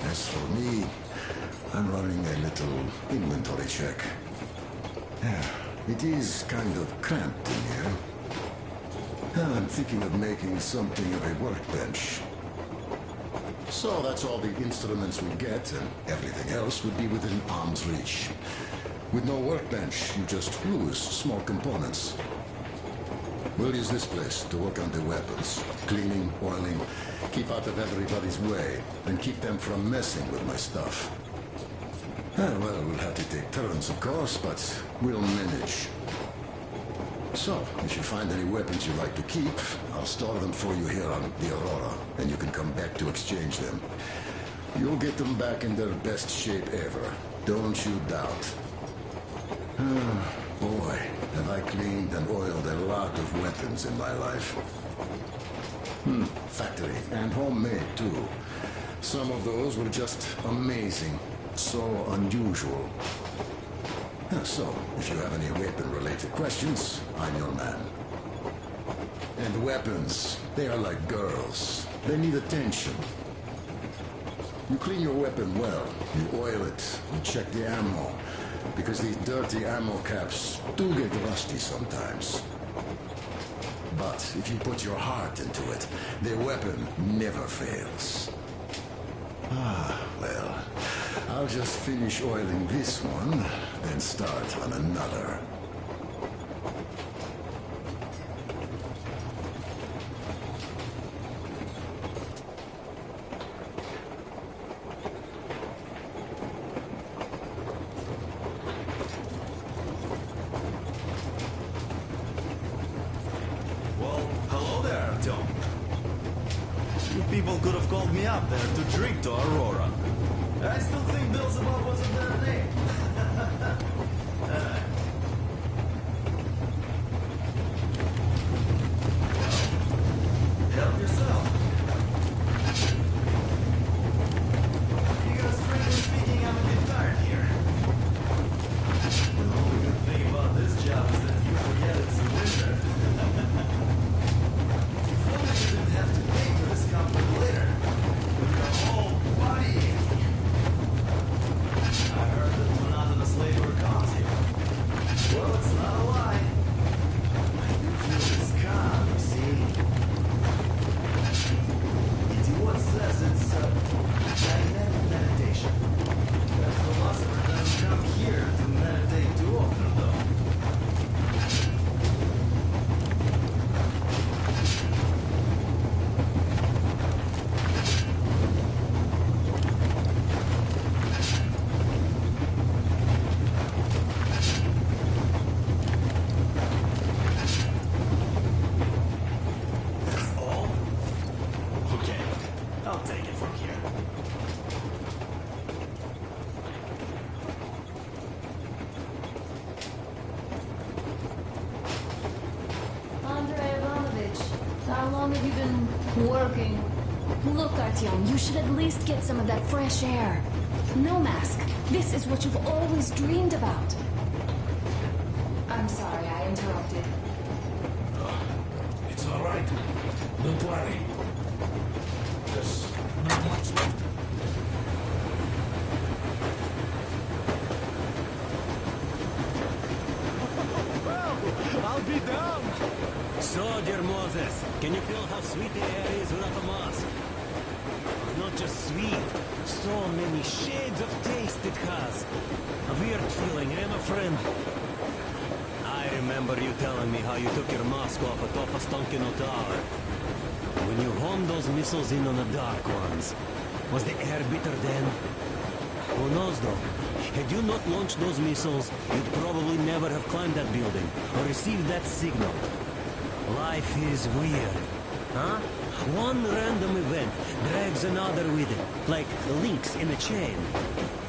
As for me, I'm running a little inventory check. Yeah, it is kind of cramped in here. I'm thinking of making something of a workbench. So that's all the instruments we get, and everything else would be within arm's reach. With no workbench, you just lose small components. We'll use this place to work on the weapons. Cleaning, oiling, keep out of everybody's way, and keep them from messing with my stuff. Well, we'll have to take turns, of course, but we'll manage. So, if you find any weapons you'd like to keep, I'll store them for you here on the Aurora, and you can come back to exchange them. You'll get them back in their best shape ever. Don't you doubt. Boy, have I cleaned and oiled a lot of weapons in my life. Factory and homemade, too. Some of those were just amazing. So unusual. So, if you have any weapon-related questions, I'm your man. And weapons, they are like girls. They need attention. You clean your weapon well, you oil it, you check the ammo, because these dirty ammo caps do get rusty sometimes. But if you put your heart into it, the weapon never fails. Well, I'll just finish oiling this one, then start on another. Well, hello there, Tom. You people could have called me up there to drink to Aurora. I still think Beelzebub was a better name. Help yourself. Because frankly speaking, I'm a bit tired here. The only good thing about this job is that you forget it's winter. If only you didn't have to pay for this comfort later. With your whole body. I heard that monotonous labor comes here. Well, it's not a lie. I do feel this calm, you see. Idiot says it's dynamic meditation. That philosopher doesn't come here to meditate too often, though. That's all? Okay, I'll take it from here. Andrei Ivanovich, how long have you been working? Look, Artyom, you should at least get some of that fresh air. No mask. This is what you've always dreamed about. I'm sorry, I interrupted. It's all right. Don't worry. So, dear Moses, can you feel how sweet the air is without a mask? Not just sweet, so many shades of taste it has. A weird feeling, eh, my friend? I remember you telling me how you took your mask off atop a Stonkino tower. When you homed those missiles in on the Dark Ones, was the air bitter then? Who knows though? Had you not launched those missiles, you'd probably never have climbed that building or received that signal. Life is weird, huh? One random event drags another with it, like links in a chain.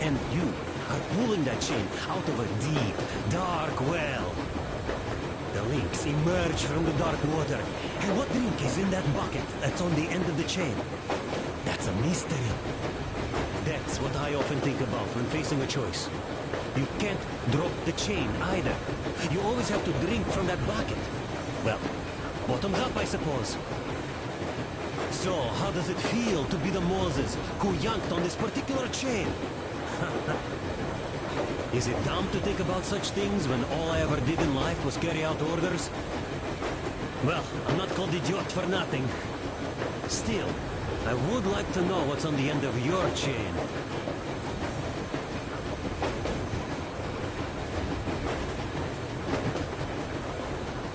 And you are pulling that chain out of a deep, dark well. The links emerge from the dark water. And what drink is in that bucket that's on the end of the chain? That's a mystery. That's what I often think about when facing a choice. You can't drop the chain either. You always have to drink from that bucket. Well, bottoms up, I suppose. So, how does it feel to be the Moses who yanked on this particular chain? Is it dumb to think about such things when all I ever did in life was carry out orders? Well, I'm not called idiot for nothing. Still, I would like to know what's on the end of your chain.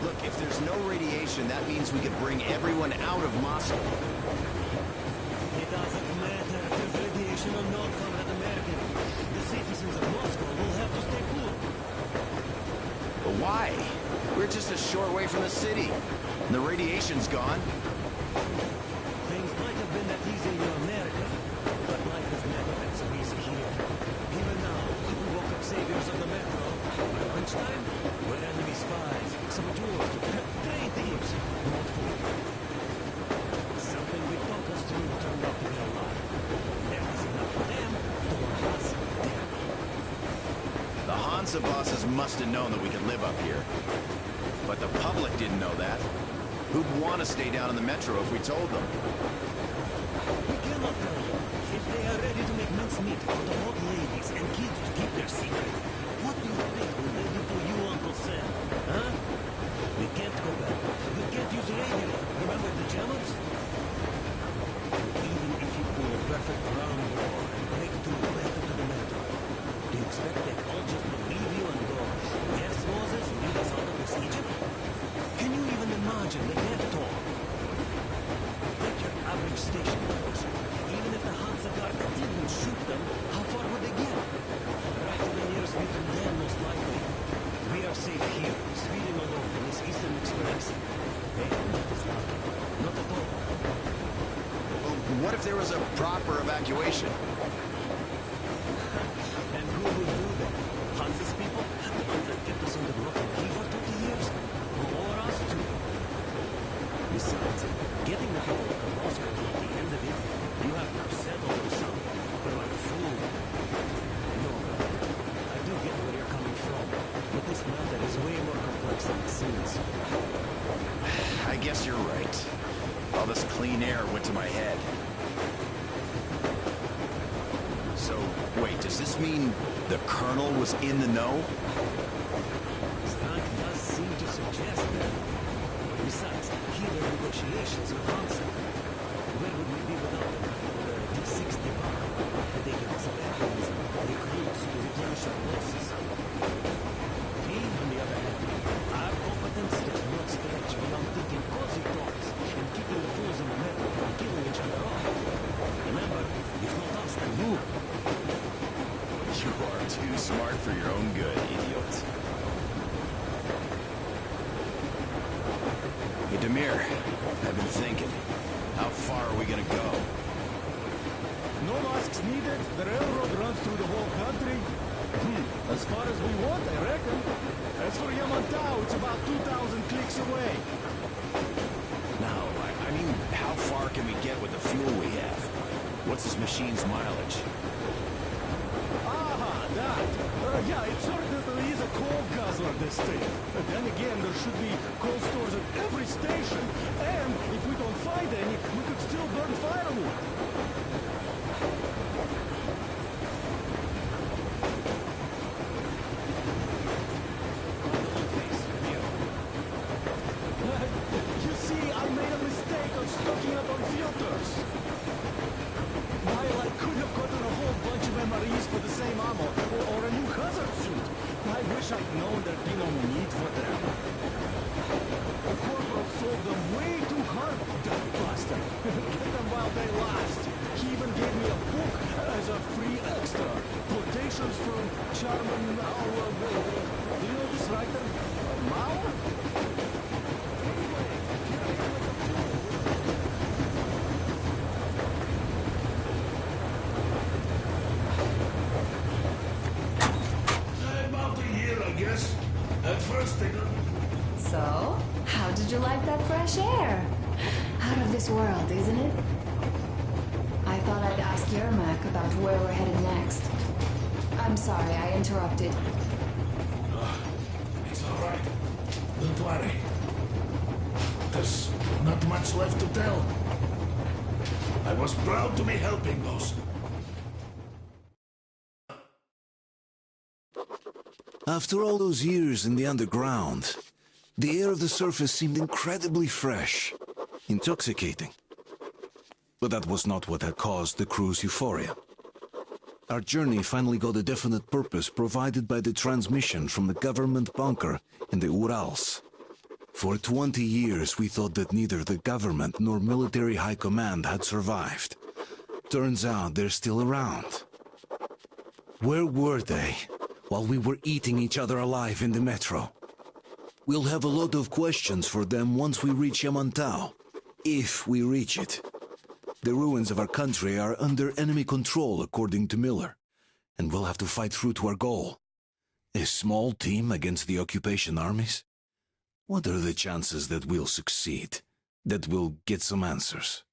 Look, if there's no radiation, that means we could bring everyone out of Moscow. It doesn't matter if there's radiation or not, Comrade American. The citizens of Moscow will have to stay put. But why? We're just a short way from the city. And the radiation's gone. Things might have been that easy in America, but life has never been so easy here. Even now, we woke up saviors of the metro. By lunchtime, we're enemy spies, saboteurs, train thieves, not food. Something we talk us through turned out to be a lie. There is enough for them to want us dead. The Hansa bosses must have known that we could live up here. But the public didn't know that. Who'd want to stay down in the metro if we told them? We cannot tell them. If they are ready to make mincemeat out of old ladies and kids to keep their secret, what do you think will they do to you, Uncle Sam? Huh? We can't go back. We can't use radio. Remember the jammers? Even if you pull a perfect round ball and break through right into the metro, do you expect that all just believe you and go, yes, Moses, lead us out of this Egypt? Can you even imagine the death toll? Take your average station force. Even if the Hansa guards didn't shoot them, how far would they get? Right to the nearest beacon then, most likely. We are safe here, speeding along in this Eastern Express. Hey, that is nothing. Not at all. Well, what if there was a proper evacuation? And who would do that? Hansa's people? The ones that kept us under lock and key for 20 years? Or us too? Besides, getting the people to Moscow is not the end of it. You have to settle them somewhere. But like a fool. No, I do get where you're coming from. But this matter is way more complex than it seems. I guess you're right. All this clean air went to my head. So, wait, does this mean the Colonel was in the know? Stank does seem to suggest that. Besides, here are negotiations with Hansa. Where would we be without them after the D60 bomb? They give us weapons and recruits to replenish our losses. We, on the other hand, our competence does not stretch beyond thinking cozy thoughts and keeping the fools in the metro from killing each other off. Remember, if not us, then who? You are too smart for your own good, idiot. Hey, Demir, I've been thinking. How far are we gonna go? No masks needed. The railroad runs through the whole country. As far as we want, I reckon. As for Yamantau, it's about 2,000 clicks away. No, I mean, how far can we get with the fuel we have? What's this machine's mileage? Aha, that. Yeah, it certainly is a coal guzzler, this thing. But then again, there should be coal stores at every station. And if we don't find any, we could still burn firewood. known there'd be no need for them. The corporal sold them way too hard, that bastard. Get them while they last. He even gave me a book as a free extra. Quotations from Charmin Mao. Do you know this writer? Mao? About a year, I guess. At first, they got... So, how did you like that fresh air? Out of this world, isn't it? I thought I'd ask Yermak about where we're headed next. I'm sorry, I interrupted. It's all right. Don't worry. There's not much left to tell. I was proud to be helping, boss. After all those years in the underground, the air of the surface seemed incredibly fresh, intoxicating. But that was not what had caused the crew's euphoria. Our journey finally got a definite purpose provided by the transmission from the government bunker in the Urals. For 20 years we thought that neither the government nor military high command had survived. Turns out they're still around. Where were they while we were eating each other alive in the metro? We'll have a lot of questions for them once we reach Yamantau, if we reach it. The ruins of our country are under enemy control, according to Miller, and we'll have to fight through to our goal. A small team against the occupation armies? What are the chances that we'll succeed, that we'll get some answers?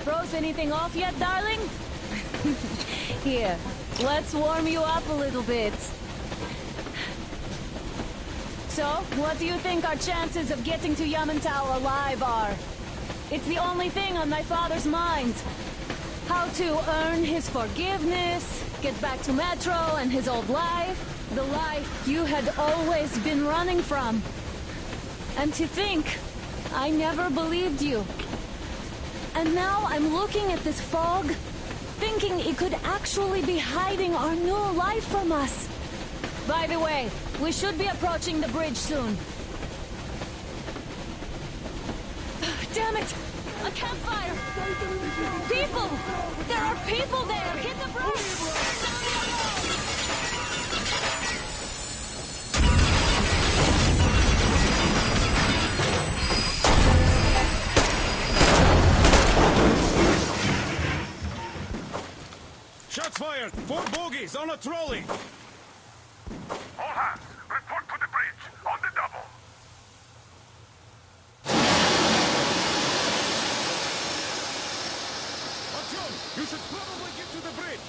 Froze anything off yet, darling? Here, let's warm you up a little bit. So, what do you think our chances of getting to Yamantau alive are? It's the only thing on my father's mind. How to earn his forgiveness, get back to Metro and his old life. The life you had always been running from. And to think, I never believed you. And now I'm looking at this fog, thinking it could actually be hiding our new life from us. By the way, we should be approaching the bridge soon. Damn it! A campfire! People! There are people there! Hit the bridge! Shots fired! 4 bogies on a trolley! All hands, report to the bridge, on the double. Artyom, you should probably get to the bridge!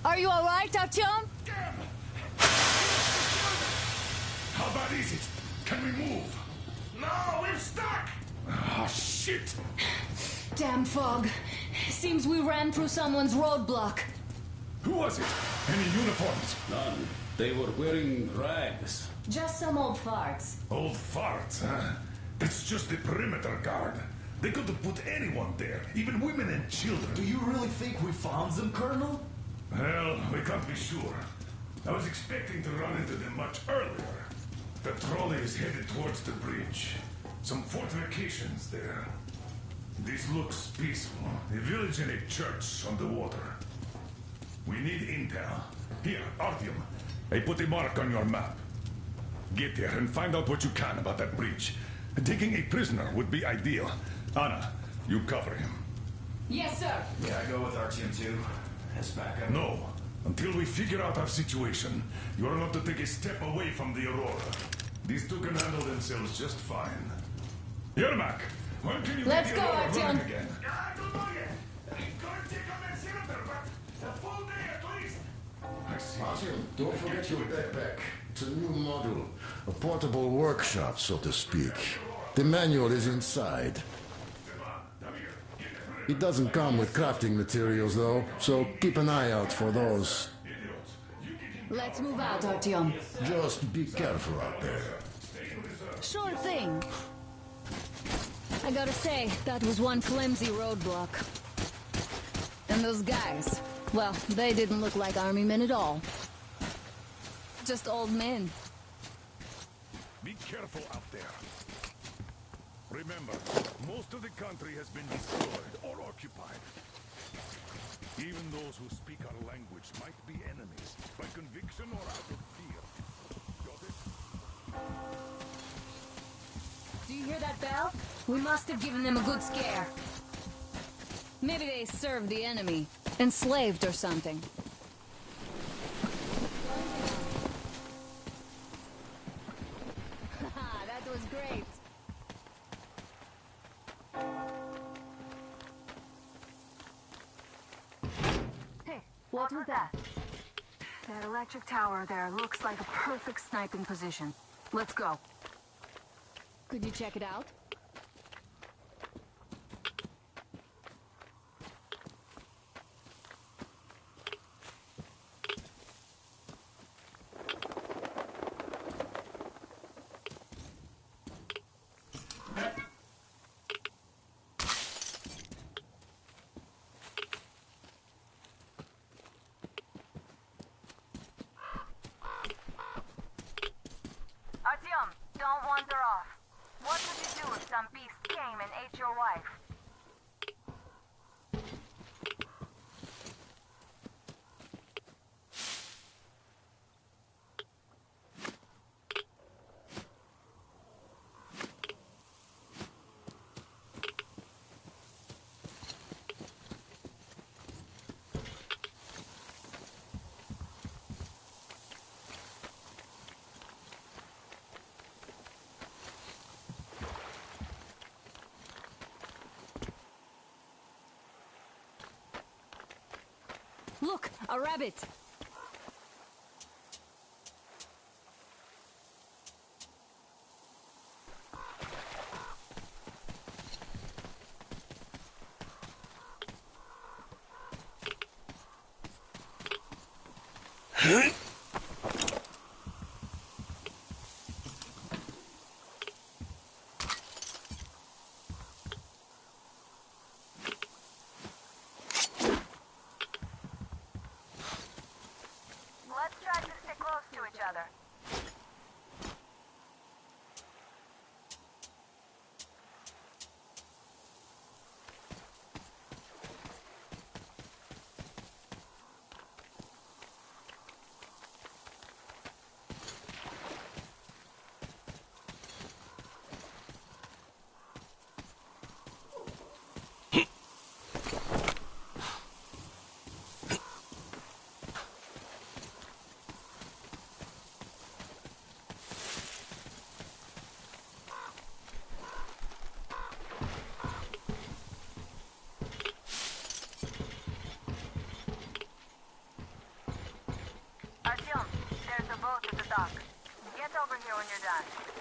Are you alright, Artyom? How How bad is it? Can we move? No, we're stuck! Ah, shit! Damn fog. Seems we ran through someone's roadblock. Who was it? Any uniforms? None. They were wearing rags. Just some old farts. Old farts, huh? That's just the perimeter guard. They could have put anyone there, even women and children. Do you really think we found them, Colonel? Well, we can't be sure. I was expecting to run into them much earlier. The trolley is headed towards the bridge. Some fortifications there. This looks peaceful. A village and a church on the water. We need intel. Here, Artyom. I put a mark on your map. Get there and find out what you can about that bridge. Taking a prisoner would be ideal. Anna, you cover him. Yes, sir. Yeah, I go with Artyom too. As backup. No. Until we figure out our situation, you are not to take a step away from the Aurora. These two can handle themselves just fine. Yermak, when can you Let's get the go, Aurora Artyom. running again? I don't know yet. I'm going to take on that cylinder, but a full day at least. I see. Artyom, don't forget your backpack. It's a new model. A portable workshop, so to speak. The manual is inside. It doesn't come with crafting materials, though, so keep an eye out for those. Let's move out, Artyom. Just be careful out there. Sure thing. I gotta say, that was one flimsy roadblock. And those guys, well, they didn't look like army men at all. Just old men. Be careful out there. Remember, most of the country has been destroyed or occupied. Even those who speak our language might be enemies, by conviction or out of fear. Got it? Do you hear that bell? We must have given them a good scare. Maybe they served the enemy. Enslaved or something. That was great. Hey, what was that? That electric tower there looks like a perfect sniping position. Let's go. Could you check it out? Artyom, don't wander off. What would you do if some beast came and ate your wife? Look, a rabbit. Let's try to stay close to each other. Artyom, there's a boat at the dock. Get us over here when you're done.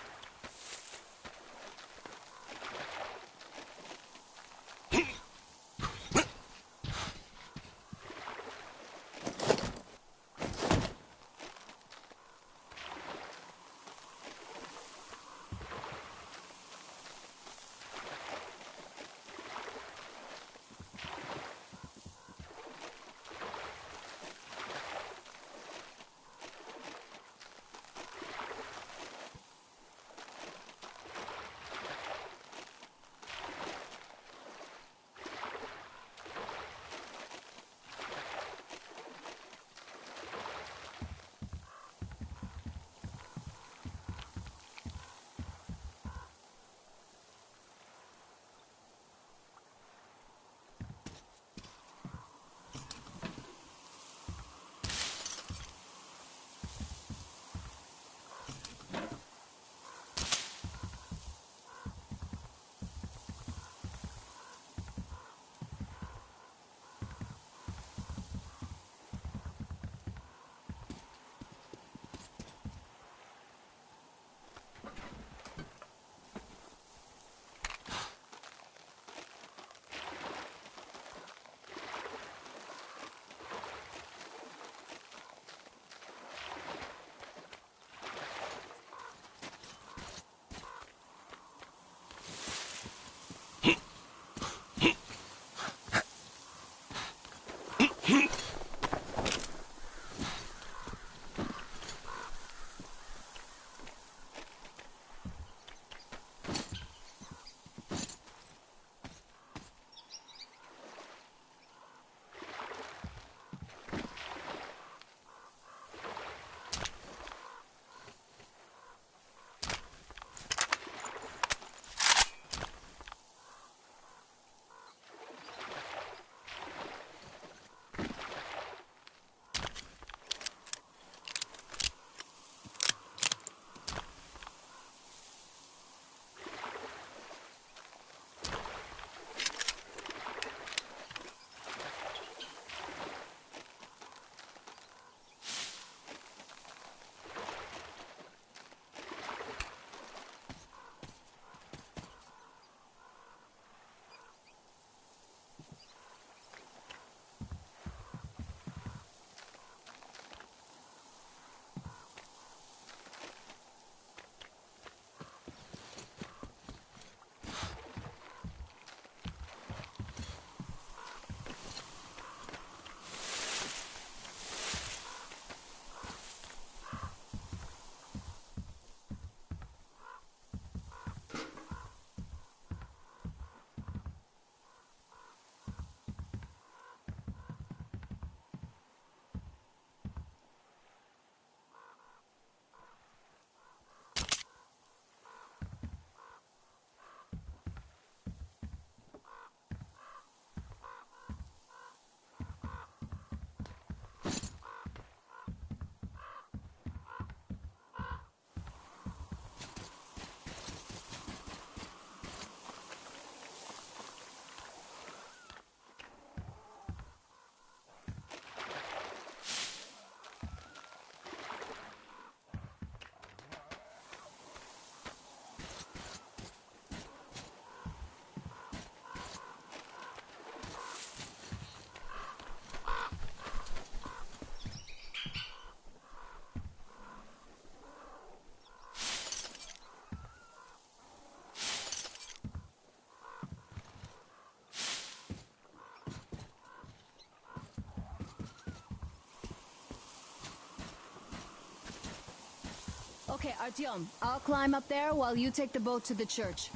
Okay, Artyom, I'll climb up there while you take the boat to the church.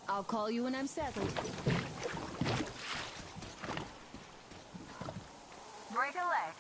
I'll call you when I'm settled. Break a leg.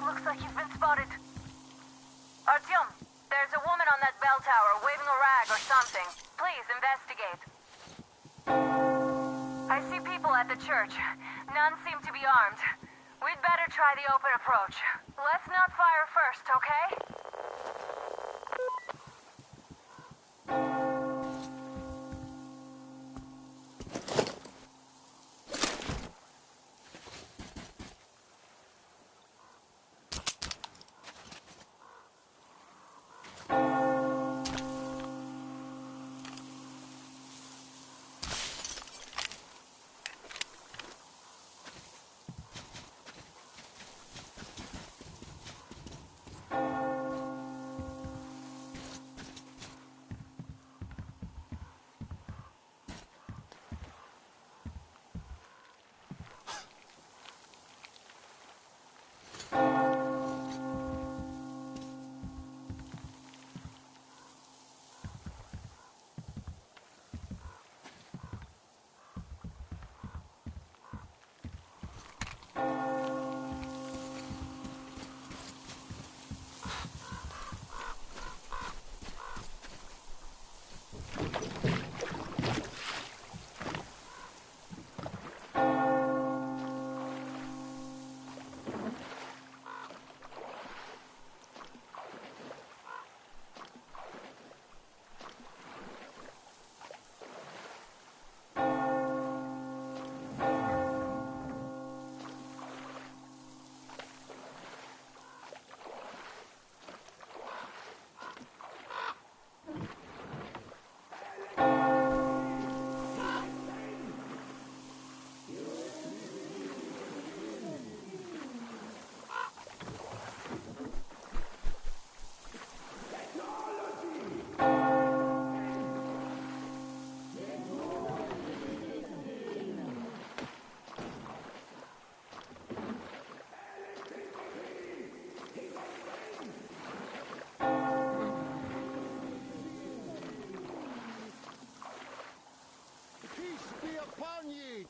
Looks like you've been spotted. Artyom, there's a woman on that bell tower waving a rag or something. Please investigate. I see people at the church. None seem to be armed. We'd better try the open approach. Let's not fire first, okay?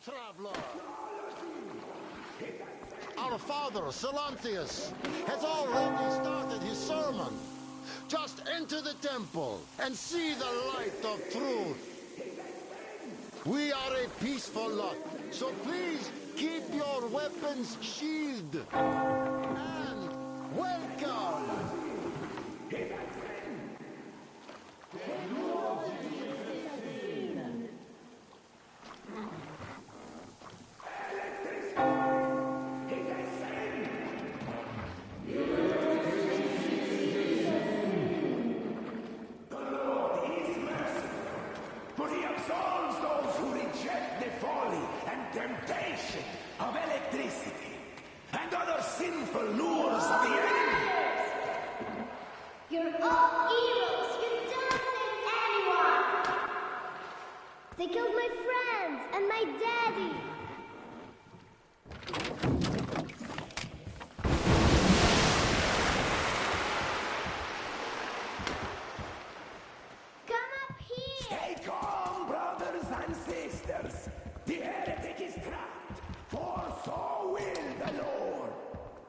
traveler! Our father, Silantius, has already started his sermon. Just enter the temple and see the light of truth. We are a peaceful lot, so please keep your weapons sheathed. And welcome! For he absolves those who reject the folly and temptation of electricity and other sinful lures of the enemy. You're all evils! You don't save anyone! They killed my friends and my daddy! Come up here! Stay calm, brothers and sisters. The heretic is trapped, for so will the Lord.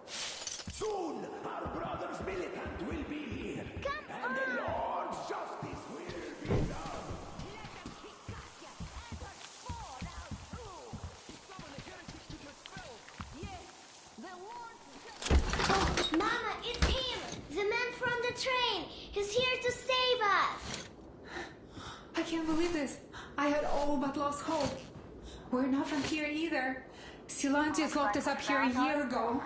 Soon our brother's militant will be here, and the Lord's justice will be done. Oh, Mama, it's him! The man from the train! He's here to save us! I can't believe this. I had all but lost hope. We're not from here either. Silantius locked us up here a year ago.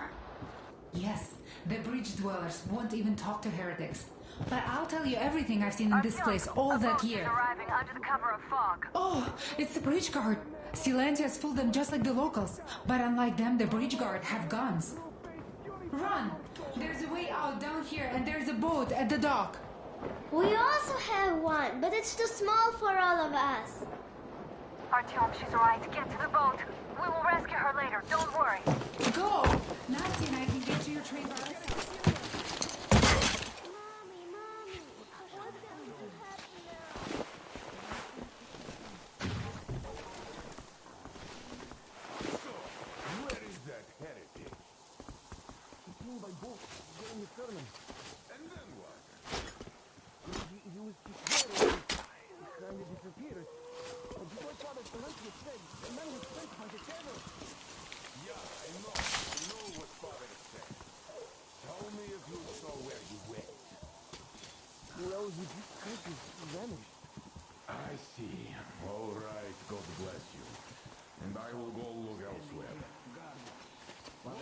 Yes, the bridge dwellers won't even talk to heretics. But I'll tell you everything I've seen in this place all that year. Arriving under the cover of fog. Oh, it's the bridge guard. Silantius fooled them just like the locals. But unlike them, the bridge guard have guns. Run! There's a way out down here and there's a boat at the dock. We also have one, but it's too small for all of us. Artyom, she's right. Get to the boat. We will rescue her later. Don't worry. Go! Nancy and I can get to your train by ourselves. Where is that heretic? He came by boat during the sermon. And then what? He was just there and he kind of disappeared. But my father Silantius said the man was sent by the devil. Yeah, I know what Father said. Tell me if you saw where he went. Well, he just kind of vanished. I see. All right, God bless you. And I will go look elsewhere. Have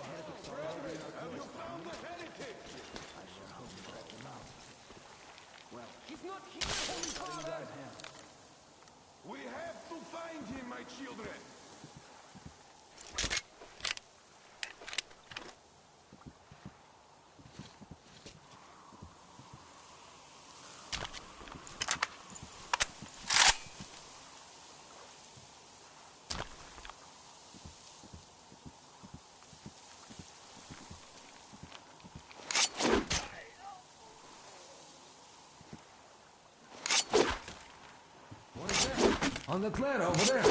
you found the heretic? I shall hope to track him out. Well, he's not here, Holy Father! We have to find him, my children! What is that? On the clear over there.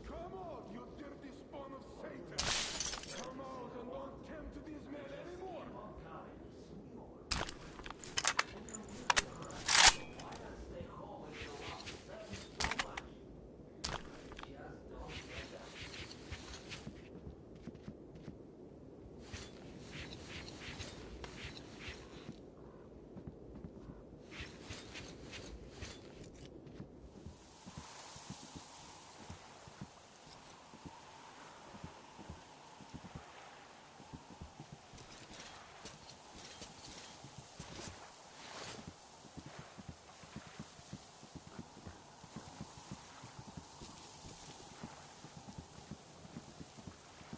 Come out, you dirty spawn of Satan! Come out and don't tempt these men anymore!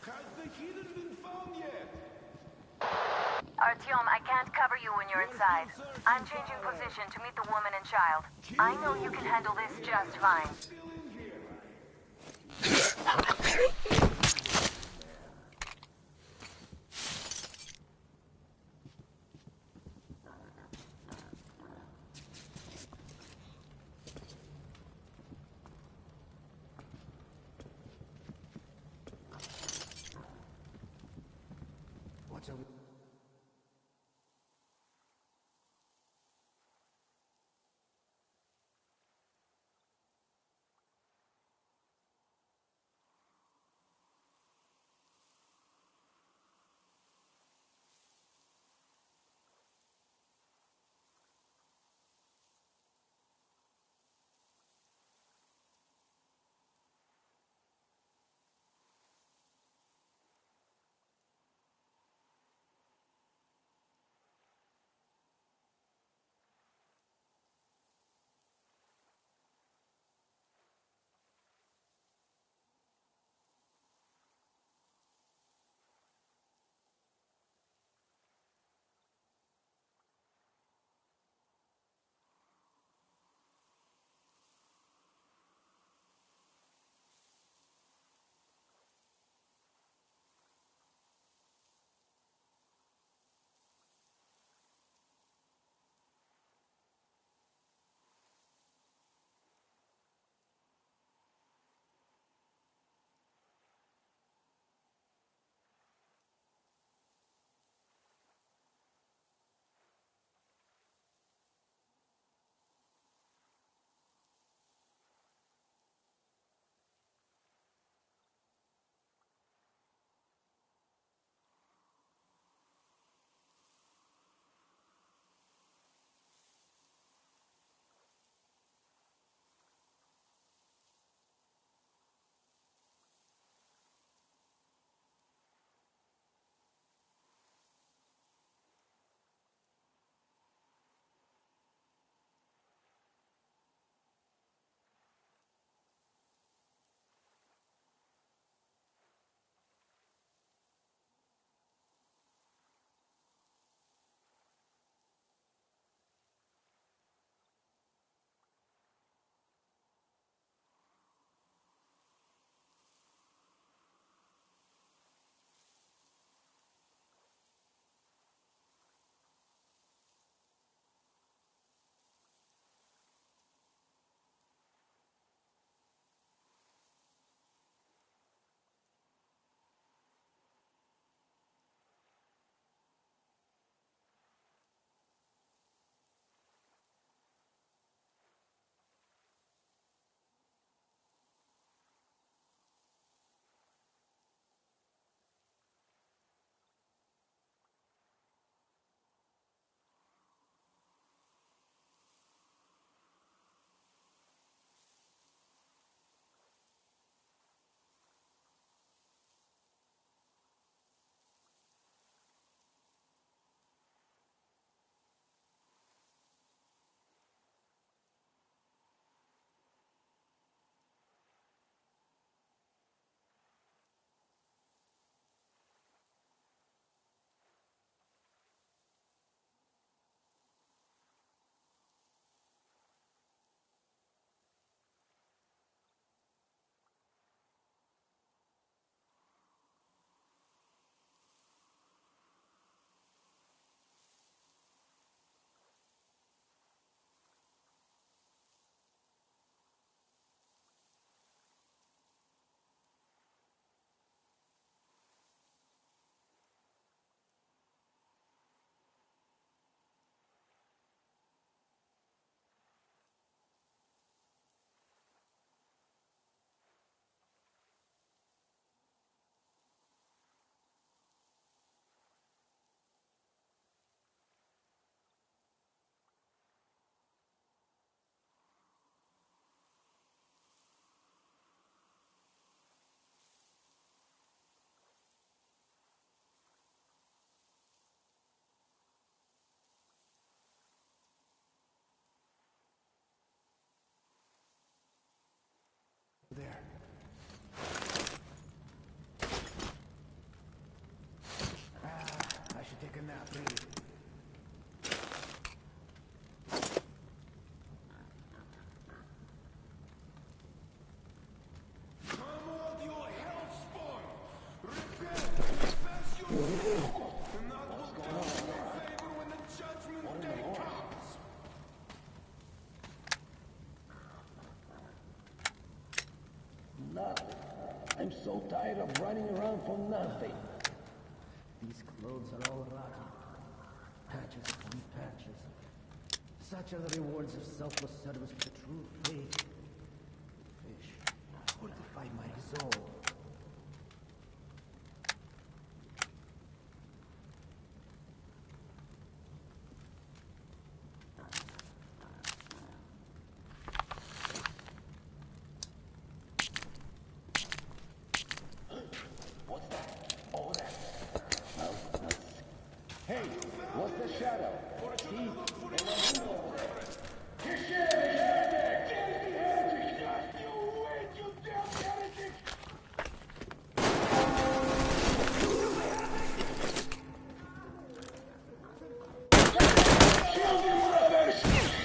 Has the heathen been found yet? Artyom, I can't cover you when you're inside. I'm changing position to meet the woman and child. I know you can handle this just fine. much are we... There. I should take a nap, really. Come on, you hellspawn! Repent and confess your sins, and that will do you a favor when the judgment day comes. Nothing. I'm so tired of running around for nothing. These clothes roads are all rocky. Patches upon patches. Such are the rewards of selfless service to the true faith. Fish, fortify my resolve. Hey, what's the shadow?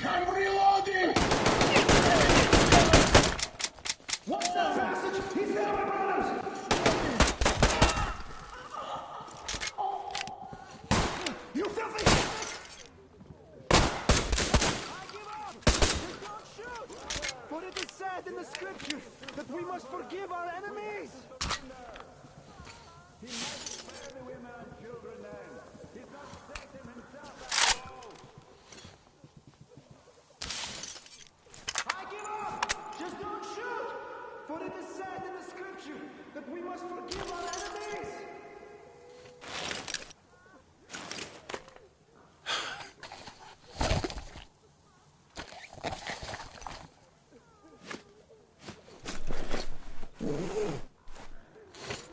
I'm reloading! What's that passage? He's there, my brothers! You filthy! I give up! Just don't shoot! For it is said in the scripture that we must forgive our enemies! He might spare the women and children then. He's not Satan himself after all. I give up! Just don't shoot! For it is said in the scripture that we must forgive our enemies!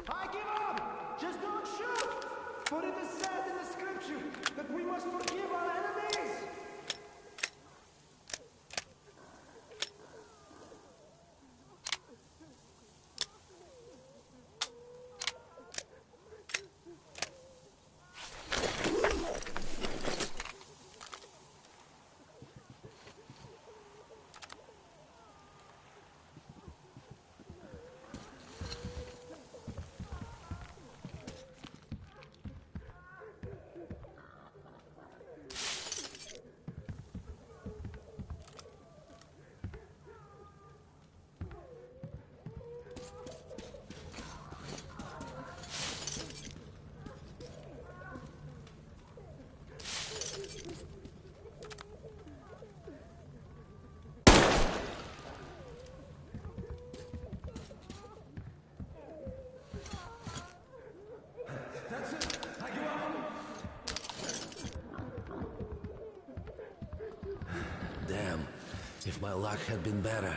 I give up! Just don't shoot! For it is said in the scripture that we must forgive our enemies! That's it! I give up! Damn, if my luck had been better.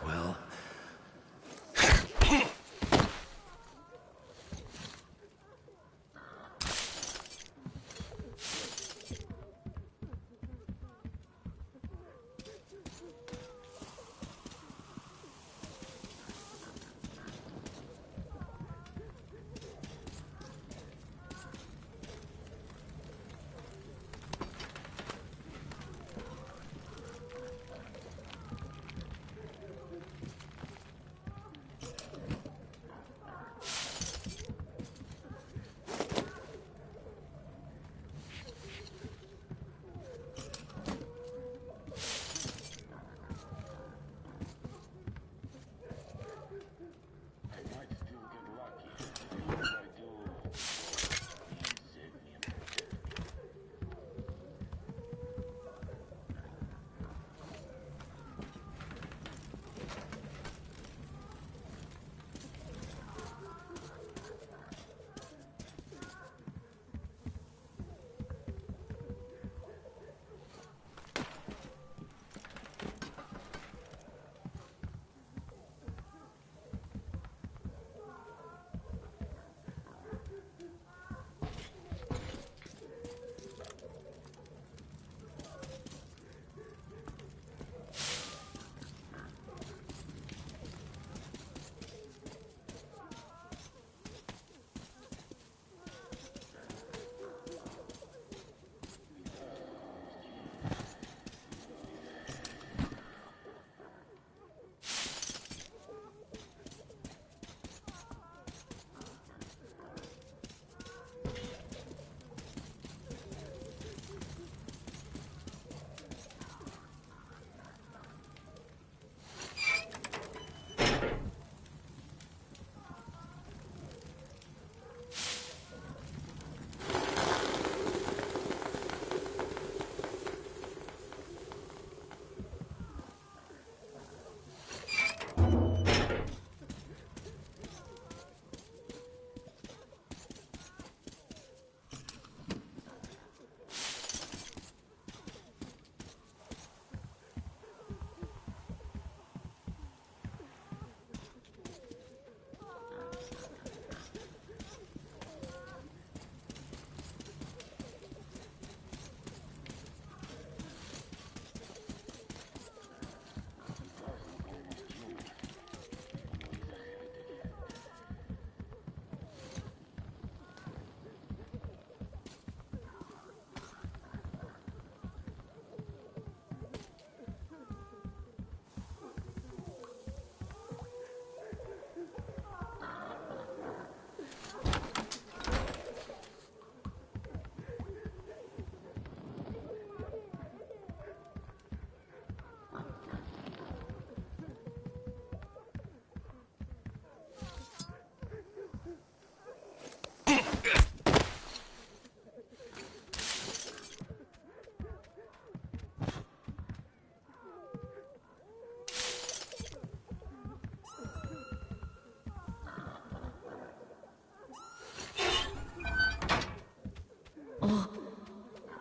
Well...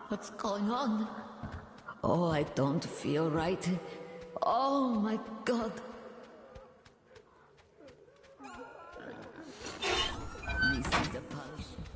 What's going on? Oh, I don't feel right. Oh my god. This is the punishment.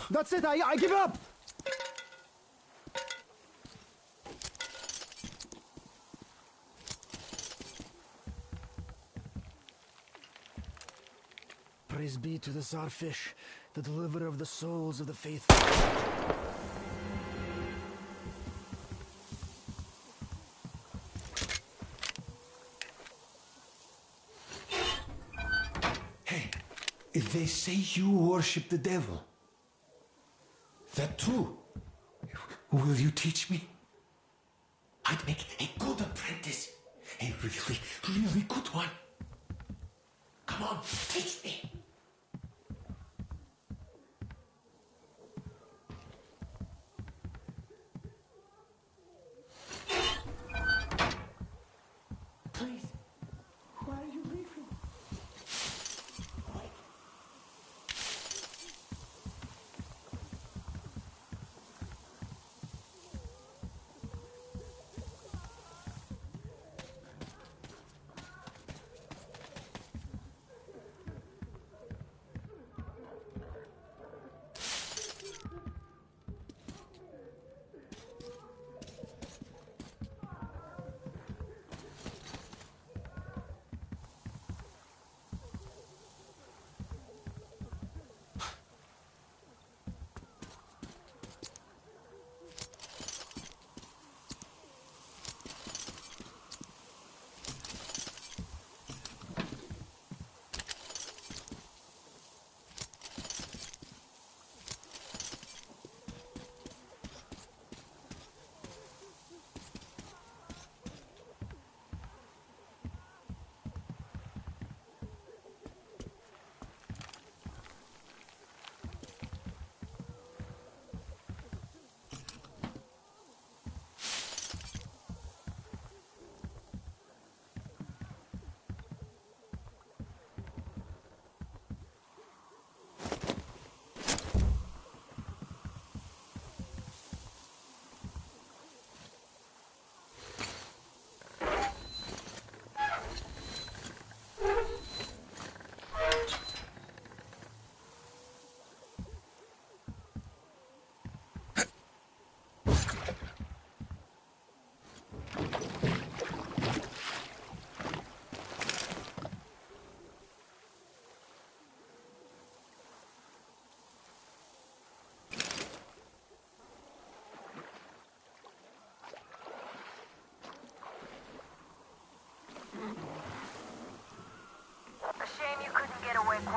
That's it, I give up! Praise be to the Czarfish, the deliverer of the souls of the faithful. Hey, if they say you worship the devil, that too, will you teach me? I'd make a good apprentice. A really, really good one. Come on, teach me. Please, why are you leaving?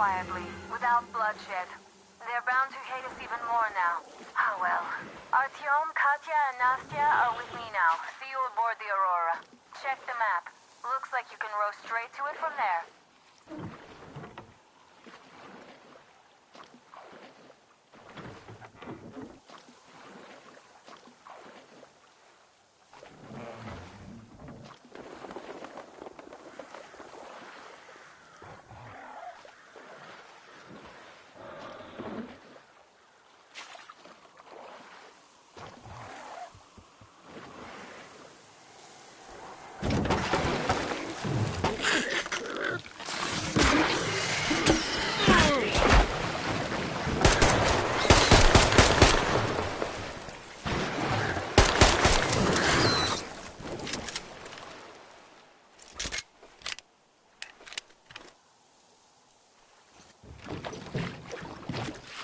quietly, without bloodshed. They're bound to hate us even more now. Ah, well. Artyom, Katya, and Nastya are with me now. See you aboard the Aurora. Check the map. Looks like you can row straight to it from there.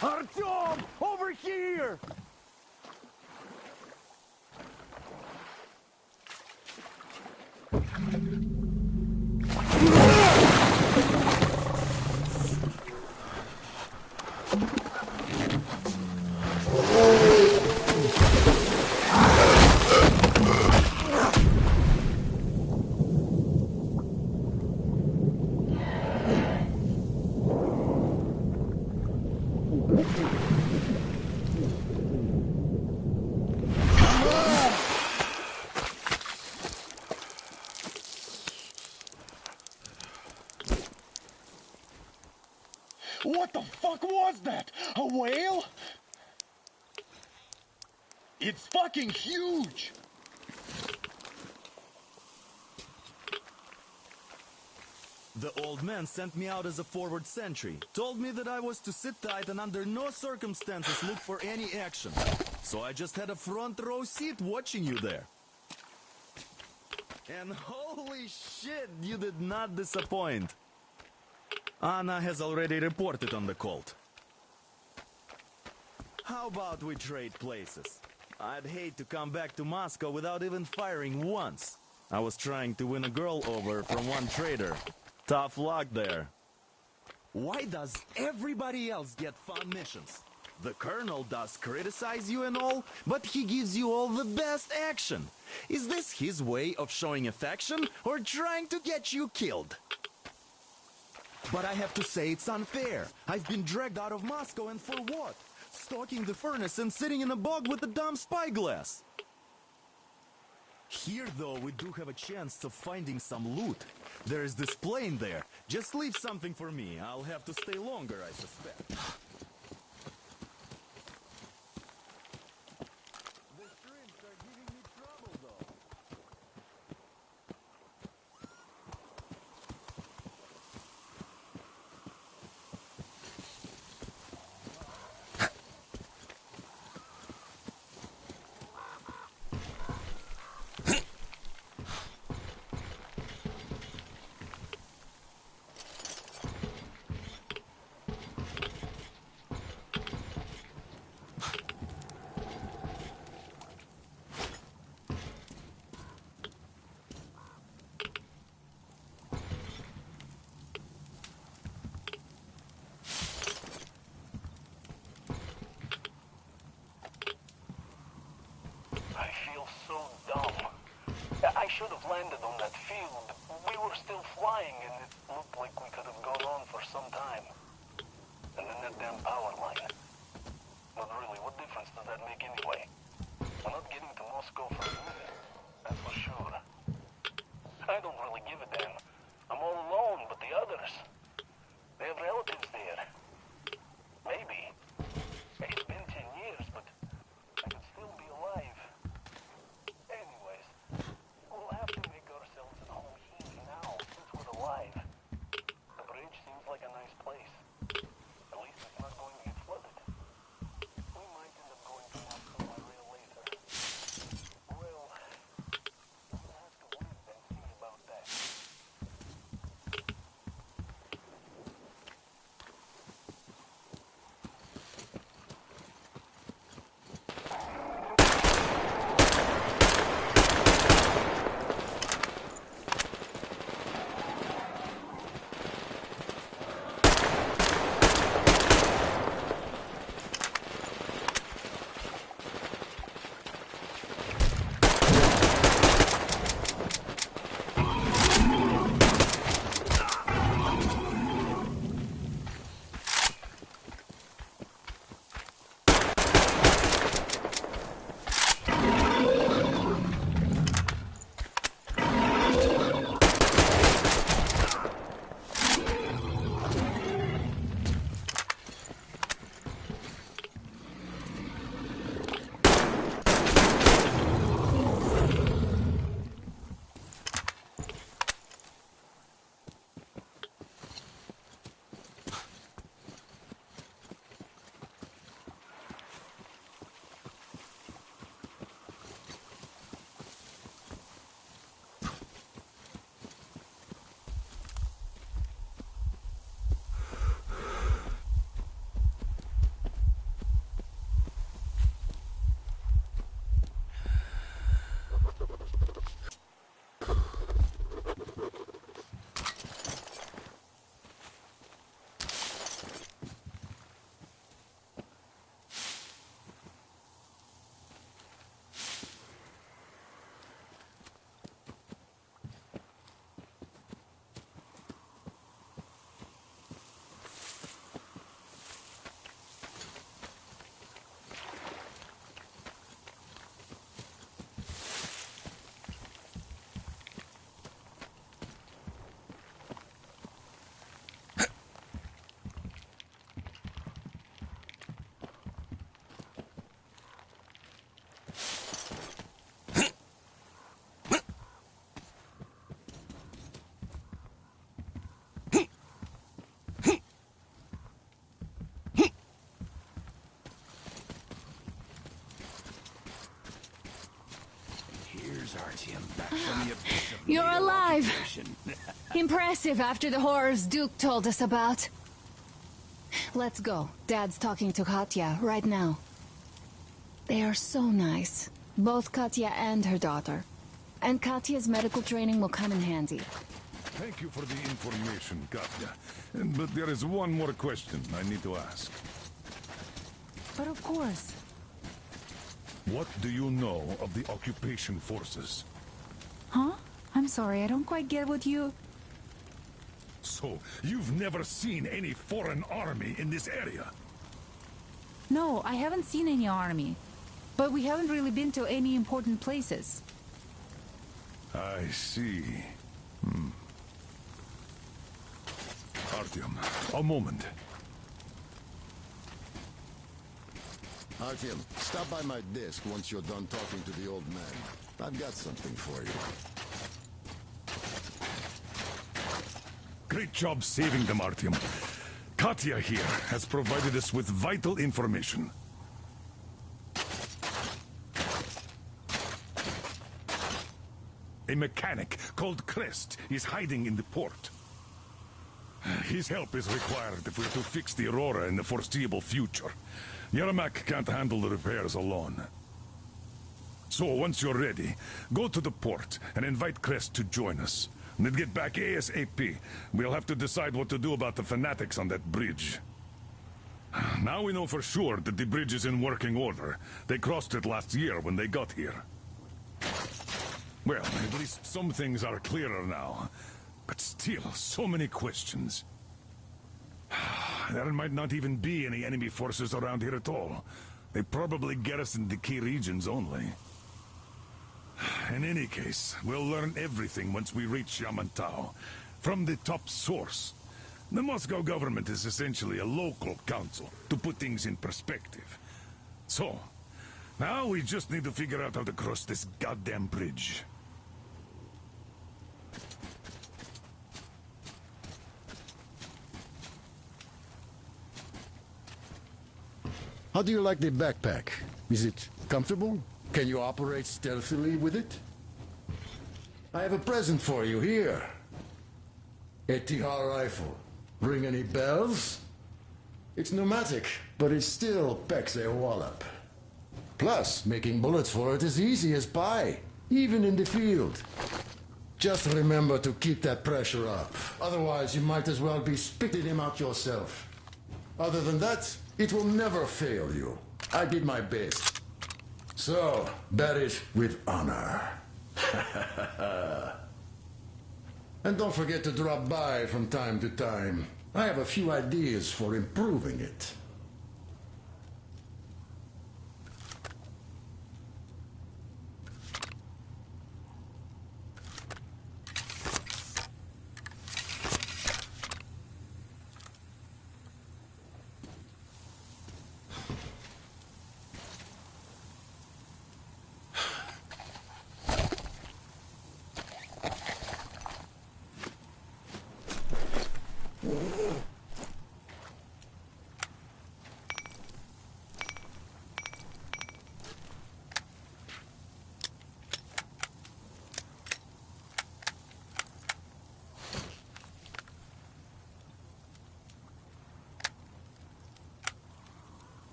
Artyom! Over here! What the fuck was that? A whale? It's fucking huge! The old man sent me out as a forward sentry. Told me that I was to sit tight and under no circumstances look for any action. So I just had a front row seat watching you there. And holy shit, you did not disappoint. Anna has already reported on the cult. How about we trade places? I'd hate to come back to Moscow without even firing once. I was trying to win a girl over from one trader. Tough luck there. Why does everybody else get fun missions? The colonel does criticize you and all, but he gives you all the best action. Is this his way of showing affection or trying to get you killed? But I have to say it's unfair. I've been dragged out of Moscow, and for what? Stalking the furnace and sitting in a bog with a dumb spyglass. Here, though, we do have a chance of finding some loot. There is this plane there. Just leave something for me. I'll have to stay longer, I suspect. The shrimps are giving me trouble, though. I should have landed on that field. We were still flying, and it looked like we could have gone on for some time. And then that damn power line. But really, what difference does that make anyway? We're not getting to Moscow for a minute, that's for sure. I don't really give a damn. I'm all alone, but the others, they have relatives there. Maybe. It's been 10 years, but I could still be alive. Anyways, we'll have to make ourselves at home here now, since we're alive. The bridge seems like a nice place. At least it's not going to get flooded. We might end up going to Moscow by rail later. Well, we'll have to wait and see about that. Artyom, back from the abyss of You're NATO alive! occupation. Impressive after the horrors Duke told us about. Let's go. Dad's talking to Katya right now. They are so nice. Both Katya and her daughter. And Katya's medical training will come in handy. Thank you for the information, Katya. But there is one more question I need to ask. But of course. What do you know of the occupation forces? Huh? I'm sorry, I don't quite get what you... So, you've never seen any foreign army in this area? No, I haven't seen any army. But we haven't really been to any important places. I see. Artyom, a moment. Artyom, stop by my desk once you're done talking to the old man. I've got something for you. Great job saving them, Artyom. Katya here has provided us with vital information. A mechanic called Crest is hiding in the port. His help is required if we're to fix the Aurora in the foreseeable future. Yermak can't handle the repairs alone. So, once you're ready, go to the port and invite Crest to join us. And then get back ASAP. We'll have to decide what to do about the fanatics on that bridge. Now we know for sure that the bridge is in working order. They crossed it last year when they got here. Well, at least some things are clearer now. But still, so many questions. There might not even be any enemy forces around here at all. They probably garrison the key regions only. In any case, we'll learn everything once we reach Yamantau. From the top source. The Moscow government is essentially a local council, to put things in perspective. So, now we just need to figure out how to cross this goddamn bridge. How do you like the backpack? Is it comfortable? Can you operate stealthily with it? I have a present for you here. A Tihar rifle. Ring any bells? It's pneumatic, but it still packs a wallop. Plus, making bullets for it is easy as pie, even in the field. Just remember to keep that pressure up. Otherwise, you might as well be spitting him out yourself. Other than that, it will never fail you. I did my best. So, bear it with honor. And don't forget to drop by from time to time. I have a few ideas for improving it.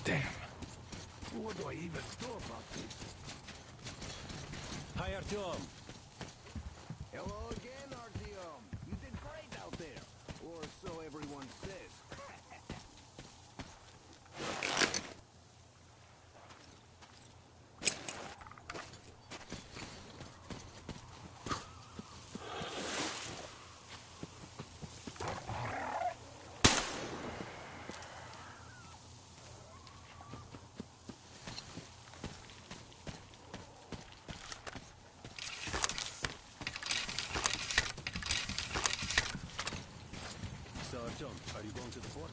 Damn. What do I even do about this? Hi, Artyom. Hello again, Artyom. You did great out there. Or so everyone says. So, Artyom, are you going to the port?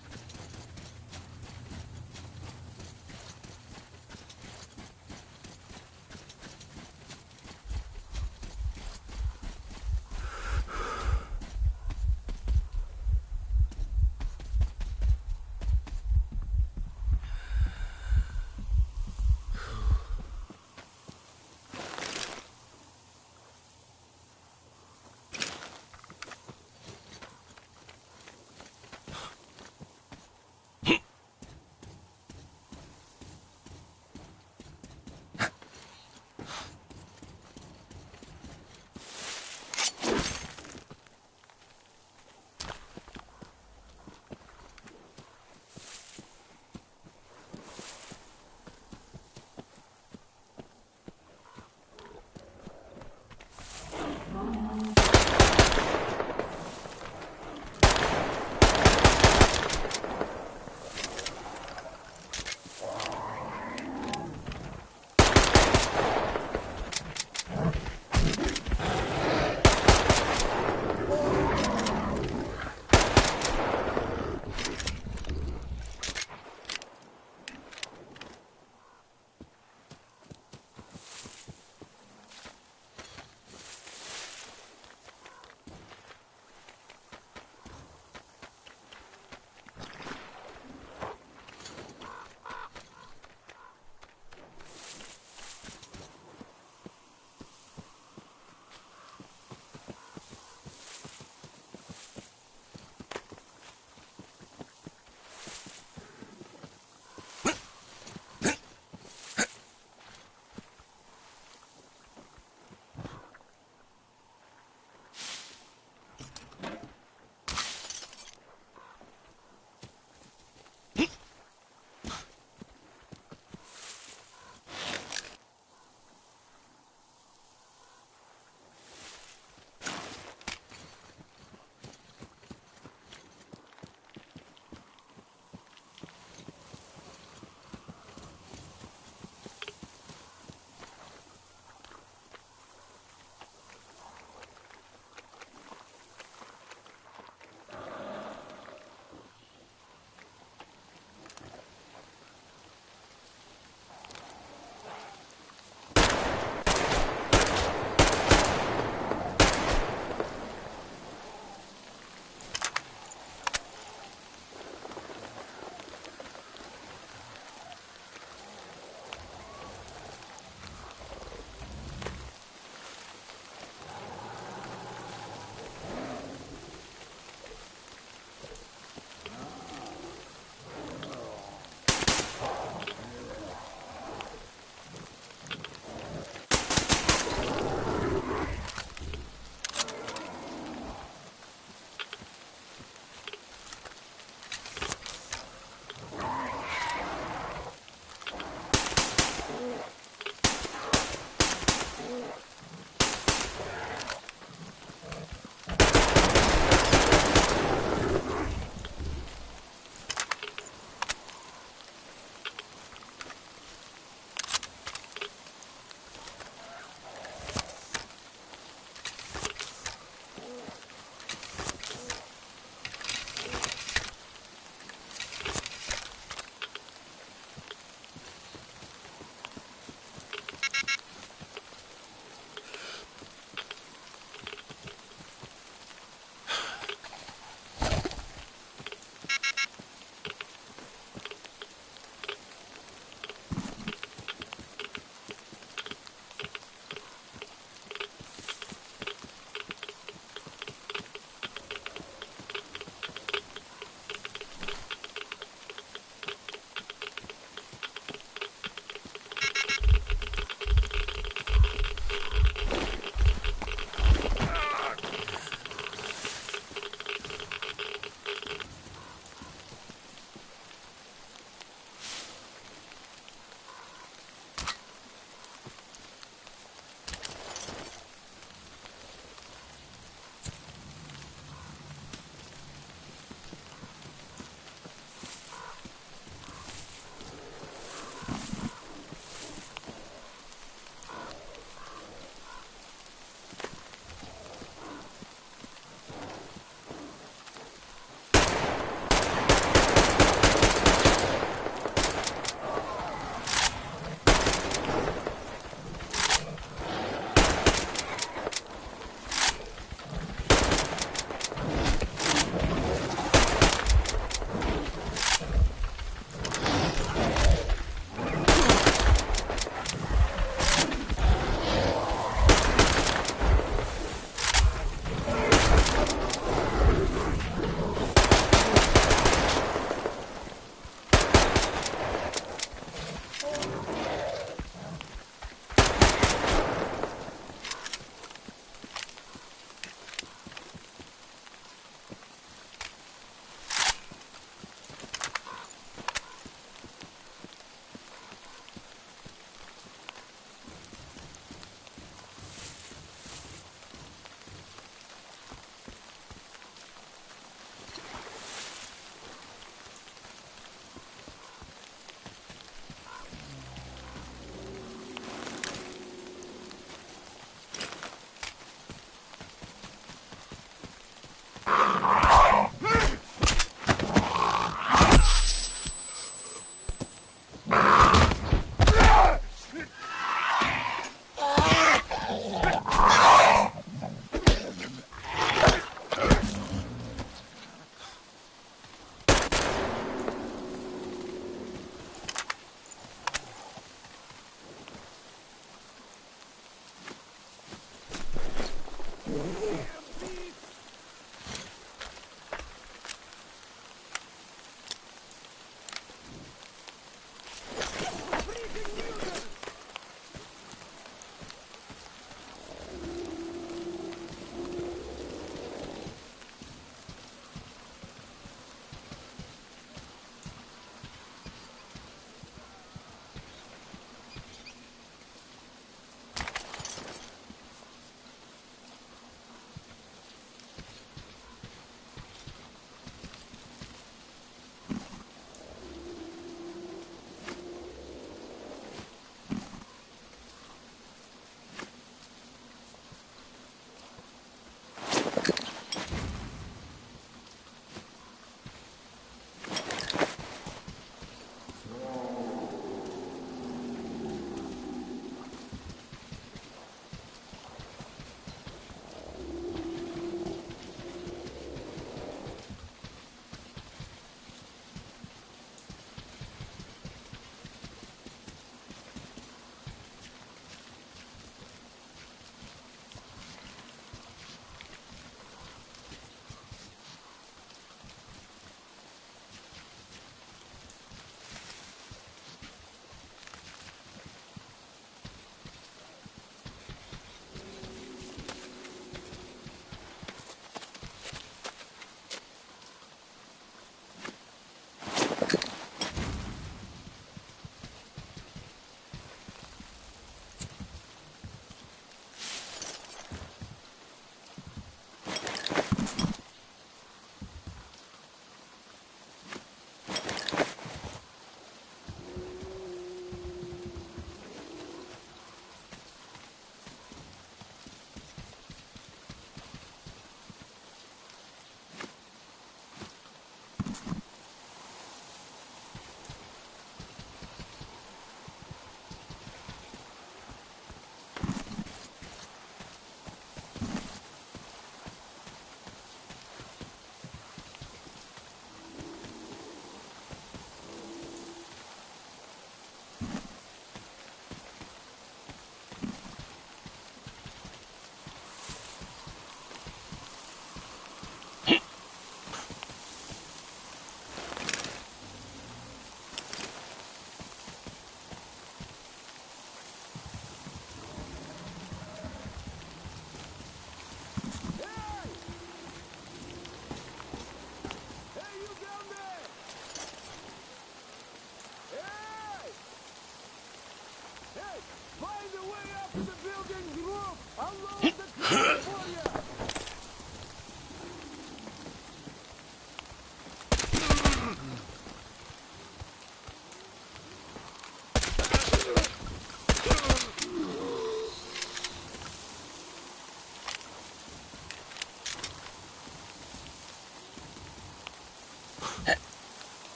Find a way up to the building's roof! I'll load the truck for you!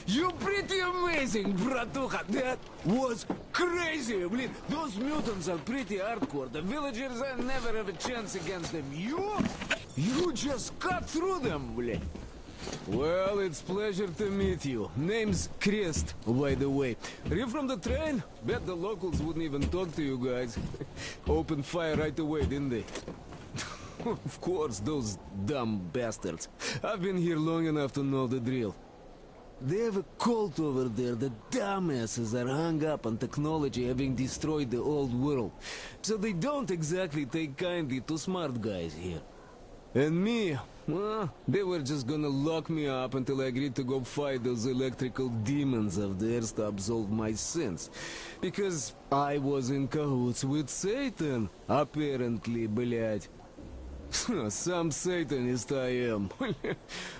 You pretty amazing, bratuха. That was crazy. Блин, those mutants are pretty hardcore. The villagers never have a chance against them. You just cut through them, блин. Well, it's pleasure to meet you. Name's Crest, by the way. Are you from the train? Bet the locals wouldn't even talk to you guys. Opened fire right away, didn't they? Of course, those dumb bastards. I've been here long enough to know the drill. They have a cult over there. The dumbasses are hung up on technology having destroyed the old world. So they don't exactly take kindly to smart guys here. And me, well, they were just gonna lock me up until I agreed to go fight those electrical demons of theirs to absolve my sins. Because I was in cahoots with Satan, apparently, блядь. Some Satanist I am.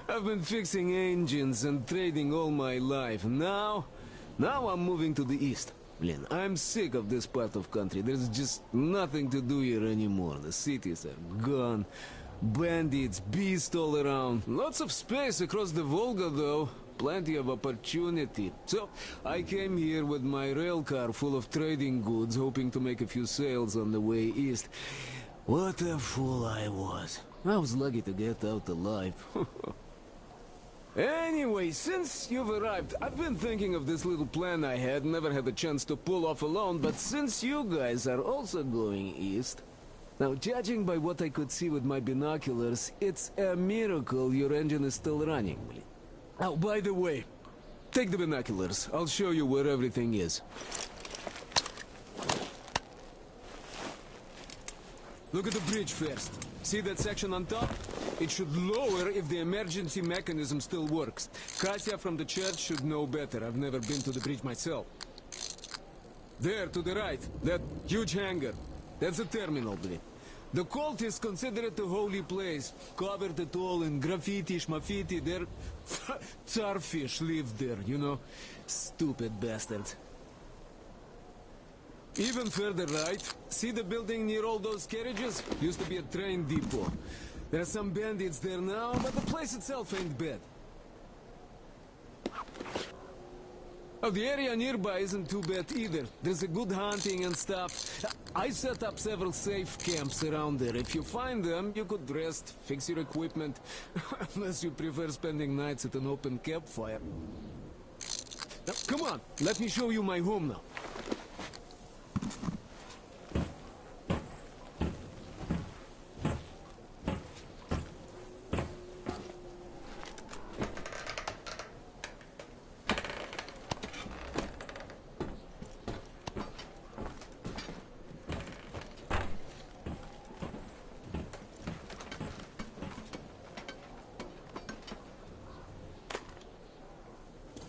I've been fixing engines and trading all my life. Now I'm moving to the east. Blin, I'm sick of this part of country. There's just nothing to do here anymore. The cities are gone. Bandits, beasts all around. Lots of space across the Volga, though. Plenty of opportunity. So, I came here with my rail car full of trading goods, hoping to make a few sales on the way east. What a fool I was. I was lucky to get out alive. Anyway, since you've arrived, I've been thinking of this little plan I had, never had a chance to pull off alone, but since you guys are also going east... Now, judging by what I could see with my binoculars, it's a miracle your engine is still running. Oh, by the way, take the binoculars. I'll show you where everything is. Look at the bridge first. See that section on top? It should lower if the emergency mechanism still works. Katya from the church should know better. I've never been to the bridge myself. There, to the right, that huge hangar. That's a terminal, Blin. The cult is considered a holy place. Covered it all in graffiti, schmaffiti. There... Tsarfish lived there, you know. Stupid bastards. Even further right, see the building near all those carriages? Used to be a train depot. There are some bandits there now, but the place itself ain't bad. Oh, the area nearby isn't too bad either. There's a good hunting and stuff. I set up several safe camps around there. If you find them, you could rest, fix your equipment. Unless you prefer spending nights at an open campfire. Now, come on, let me show you my home now.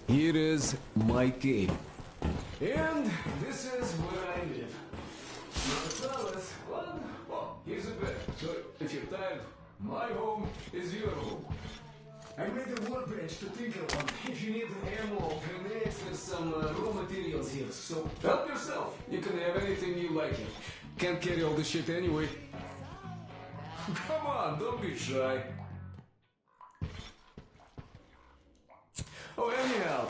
Here is my cave. And this is where I live. Not a palace, but, well, here's a bed. So if you're tired, my home is your home. I made a workbench to tinker on. If you need ammo, grenades, there's some raw materials here. So help yourself. You can have anything you like here. Can't carry all this shit anyway. Come on, don't be shy. Oh, anyhow,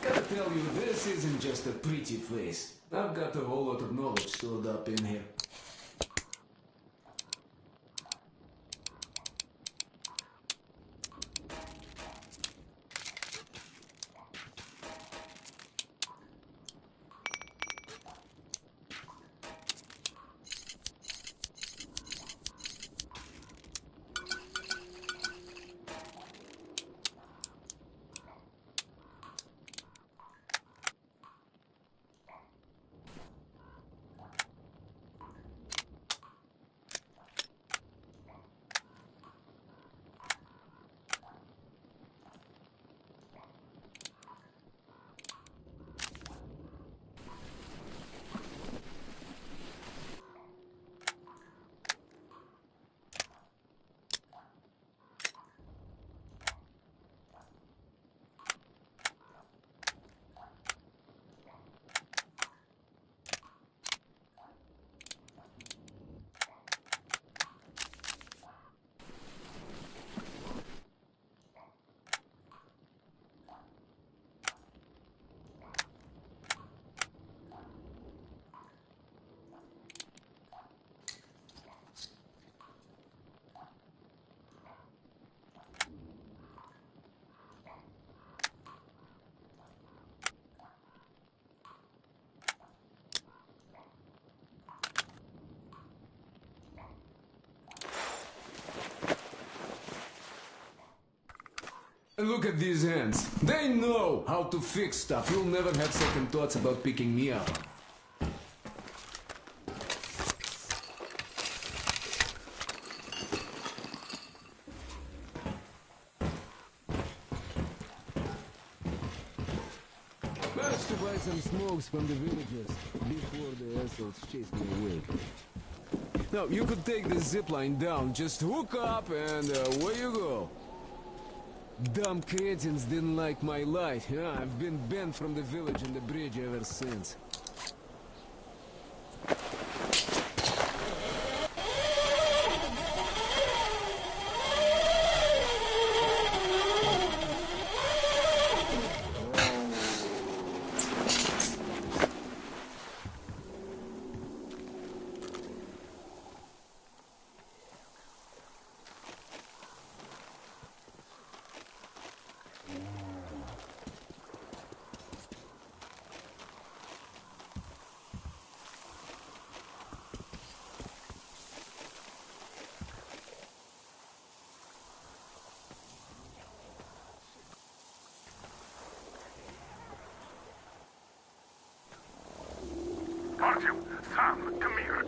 gotta tell you, this isn't just a pretty place. I've got a whole lot of knowledge stored up in here. And look at these hands. They know how to fix stuff. You'll never have second thoughts about picking me up. Managed to buy some smokes from the villagers before the assholes chased me away. Now, you could take the zip line down, just hook up, and away you go. Dumb cretins didn't like my light. Yeah, I've been banned from the village and the bridge ever since. Artyom, Sam, come here.